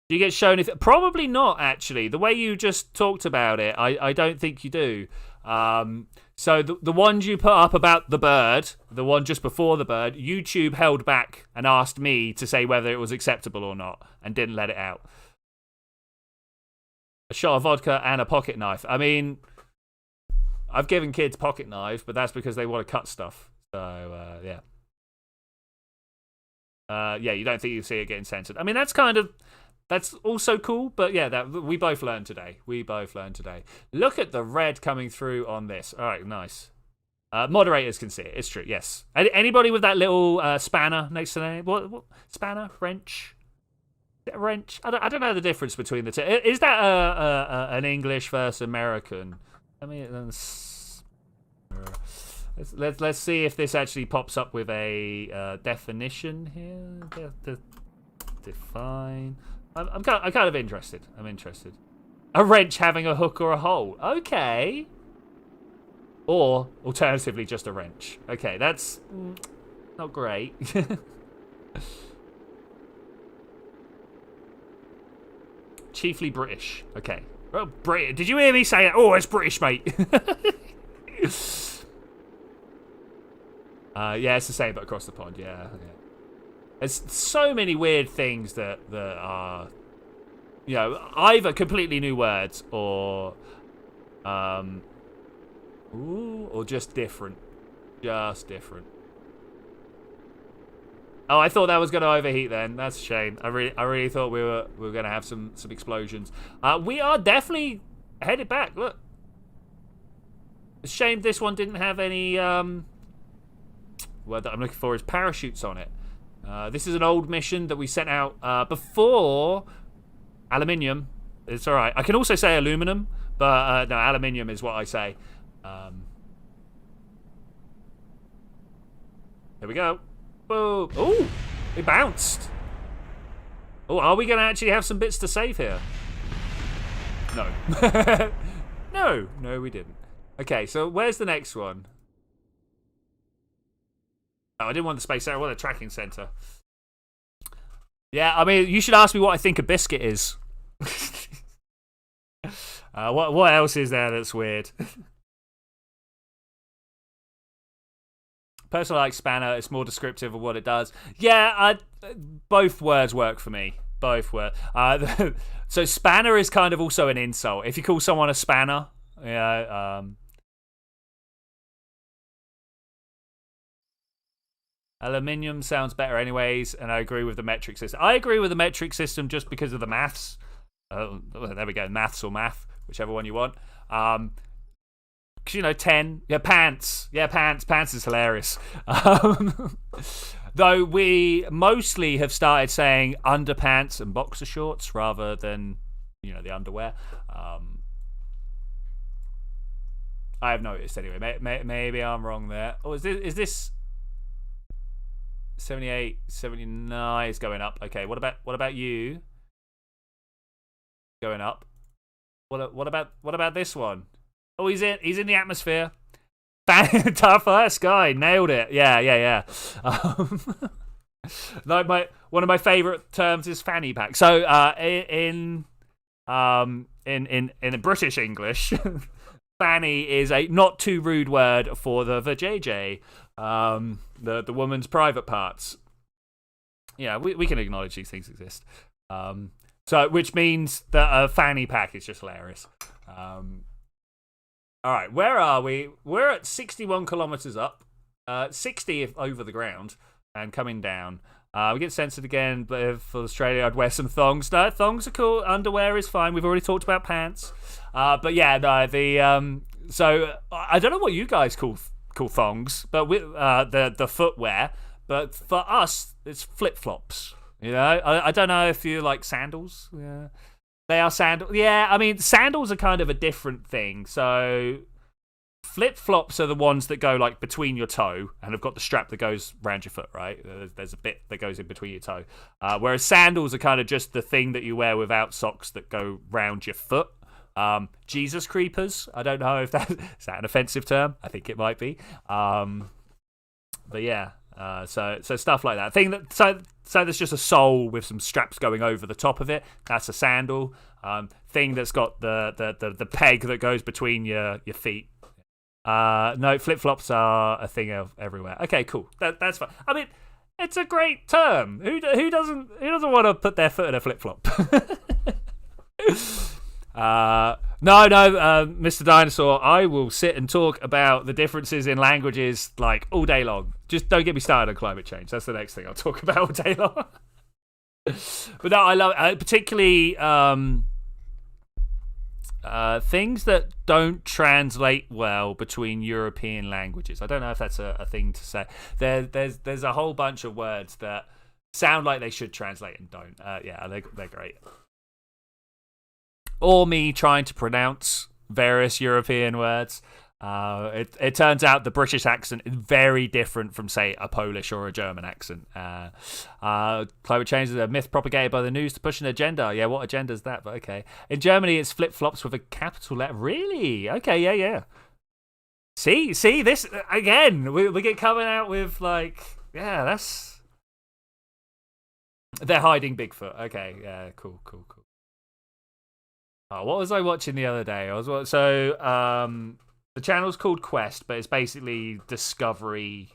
Do you get shown if... Probably not, actually. The way you just talked about it, I don't think you do. So the ones you put up about the bird, the one just before the bird, YouTube held back and asked me to say whether it was acceptable or not, and didn't let it out. A shot of vodka and a pocket knife. I mean, I've given kids pocket knives, but that's because they want to cut stuff. So, yeah. Yeah, you don't think you see it getting censored. I mean, that's also cool, but yeah, we both learned today. Look at the red coming through on this. All right, nice. Moderators can see it. It's true, yes. Anybody with that little spanner next to their name? What spanner? Wrench? Wrench? I don't know the difference between the two. Is that an English versus American? I mean, let's see if this actually pops up with a definition here. Define. I'm kind of interested. I'm interested. A wrench having a hook or a hole. Okay. Or alternatively, just a wrench. Okay, that's not great. Chiefly British. Okay. Well, did you hear me say that? Oh, it's British, mate. Yeah, it's the same, but across the pond. Yeah. There's so many weird things that are, you know, either completely new words or just different. Just different. Oh, I thought that was going to overheat then. That's a shame. I really thought we were going to have some explosions. We are definitely headed back. Look. It's a shame this one didn't have any word that I'm looking for is parachutes on it. This is an old mission that we sent out before aluminium. It's all right. I can also say aluminum, but no, aluminium is what I say. Here we go. Boom. Oh, it bounced. Oh, are we going to actually have some bits to save here? No. No, we didn't. Okay, so where's the next one? Oh, I didn't want the space center. I want the tracking center. Yeah, I mean, you should ask me what I think a biscuit is. What else is there that's weird? Personally, like spanner. It's more descriptive of what it does. Yeah, both words work for me. Both words. So spanner is kind of also an insult. If you call someone a spanner, yeah. Aluminium sounds better anyways, and I agree with the metric system. I agree with the metric system just because of the maths. There we go, maths or math, whichever one you want. Because, you know, 10. Yeah, pants. Yeah, pants. Pants is hilarious. Though we mostly have started saying underpants and boxer shorts rather than, you know, the underwear. I have noticed anyway. Maybe I'm wrong there. Oh, is this 78, 79 is going up. Okay, what about you? Going up. What about this one? Oh, he's in the atmosphere. Tough ass guy, nailed it. Yeah. Like one of my favorite terms is fanny pack. So in British English, fanny is a not too rude word for the vajayjay, the woman's private parts. Yeah, we can acknowledge these things exist. So which means that a fanny pack is just hilarious. All right, where are we? We're at 61 kilometers up, 60 if over the ground, and coming down. We get censored again, but for Australia, I'd wear some thongs. No, thongs are cool. Underwear is fine. We've already talked about pants. But yeah, no, so I don't know what you guys call thongs, but with the footwear. But for us, it's flip flops. You know, I don't know if you like sandals. Yeah. They are sandals. Yeah, I mean, sandals are kind of a different thing. So flip-flops are the ones that go like between your toe and have got the strap that goes around your foot, right? There's a bit that goes in between your toe. Whereas sandals are kind of just the thing that you wear without socks that go round your foot. Jesus creepers. I don't know if is that an offensive term? I think it might be. But yeah. So stuff like that. So there's just a sole with some straps going over the top of it. That's a sandal. Thing that's got the peg that goes between your feet. No, flip flops are a thing everywhere. Okay, cool. That's fine. I mean, it's a great term. Who doesn't want to put their foot in a flip flop? No, Mr. Dinosaur, I will sit and talk about the differences in languages like all day long. Just don't get me started on climate change. That's the next thing I'll talk about all day long. But no, I love particularly things that don't translate well between European languages. I don't know if that's a thing to say. There's a whole bunch of words that sound like they should translate and don't. Yeah, they're great. Or me trying to pronounce various European words. It turns out the British accent is very different from, say, a Polish or a German accent. Climate change is a myth propagated by the news to push an agenda. Yeah, what agenda is that? But okay. In Germany, it's flip-flops with a capital letter. Really? Okay, yeah. See, this, again, we get coming out with, like, yeah, that's... They're hiding Bigfoot. Okay, yeah, cool. Oh, what was I watching the other day? The channel's called Quest, but it's basically Discovery,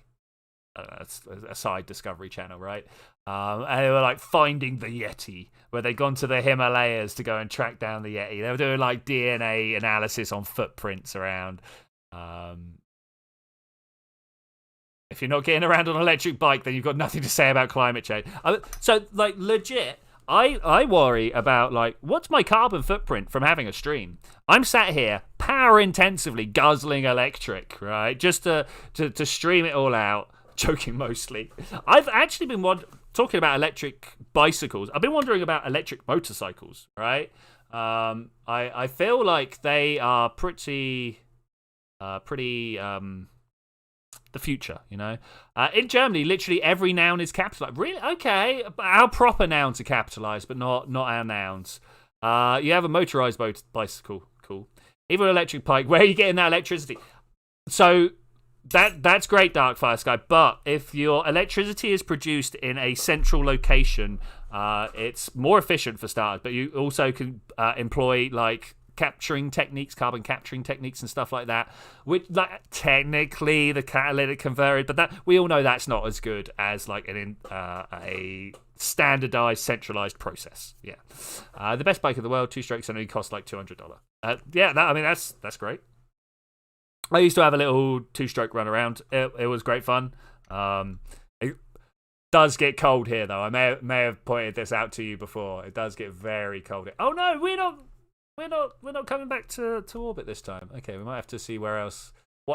a side Discovery channel, right? And they were like finding the Yeti, where they'd gone to the Himalayas to go and track down the Yeti. They were doing like DNA analysis on footprints around. If you're not getting around on an electric bike, then you've got nothing to say about climate change. So, like, legit. I worry about, like, what's my carbon footprint from having a stream? I'm sat here power intensively guzzling electric, right? Just to stream it all out, joking mostly. I've actually been talking about electric bicycles. I've been wondering about electric motorcycles, right? I feel like they are pretty the future, you know. In Germany, literally every noun is capitalized. Really? Okay, our proper nouns are capitalized, but not our nouns. You have a motorized bicycle, cool. Even an electric bike. Where are you getting that electricity? So that's great, Darkfire Sky. But if your electricity is produced in a central location, it's more efficient for starters. But you also can employ like carbon capturing techniques and stuff like that, which like technically the catalytic converter, but that we all know that's not as good as like a standardized centralized process. Yeah, the best bike in the world, 2-strokes, only cost like $200. Yeah, that's great. I used to have a little 2-stroke run around. It was great fun. It does get cold here though. I may have pointed this out to you before. It does get very cold here. Oh no, we're not coming back to orbit this time. Okay, we might have to see what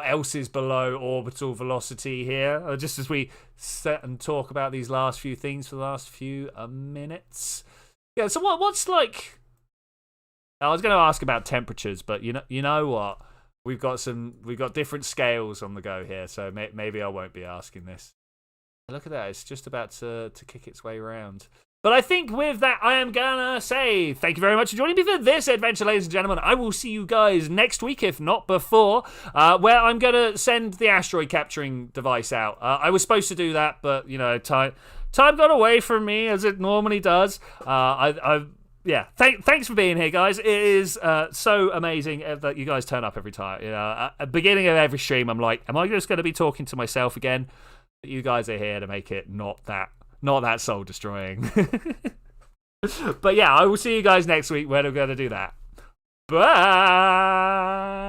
else is below orbital velocity here, just as we sit and talk about these last few things for the last few minutes. Yeah, so what's like? I was going to ask about temperatures, but you know what? We've got different scales on the go here, so maybe I won't be asking this. Look at that, it's just about to kick its way around. But I think with that, I am gonna say thank you very much for joining me for this adventure, ladies and gentlemen. I will see you guys next week, if not before, where I'm gonna send the asteroid capturing device out. I was supposed to do that, but, you know, time got away from me as it normally does. Yeah, thanks for being here, guys. It is so amazing that you guys turn up every time. You know, at the beginning of every stream, I'm like, am I just going to be talking to myself again? But you guys are here to make it not that soul destroying. But yeah, I will see you guys next week when I'm going to do that. Bye.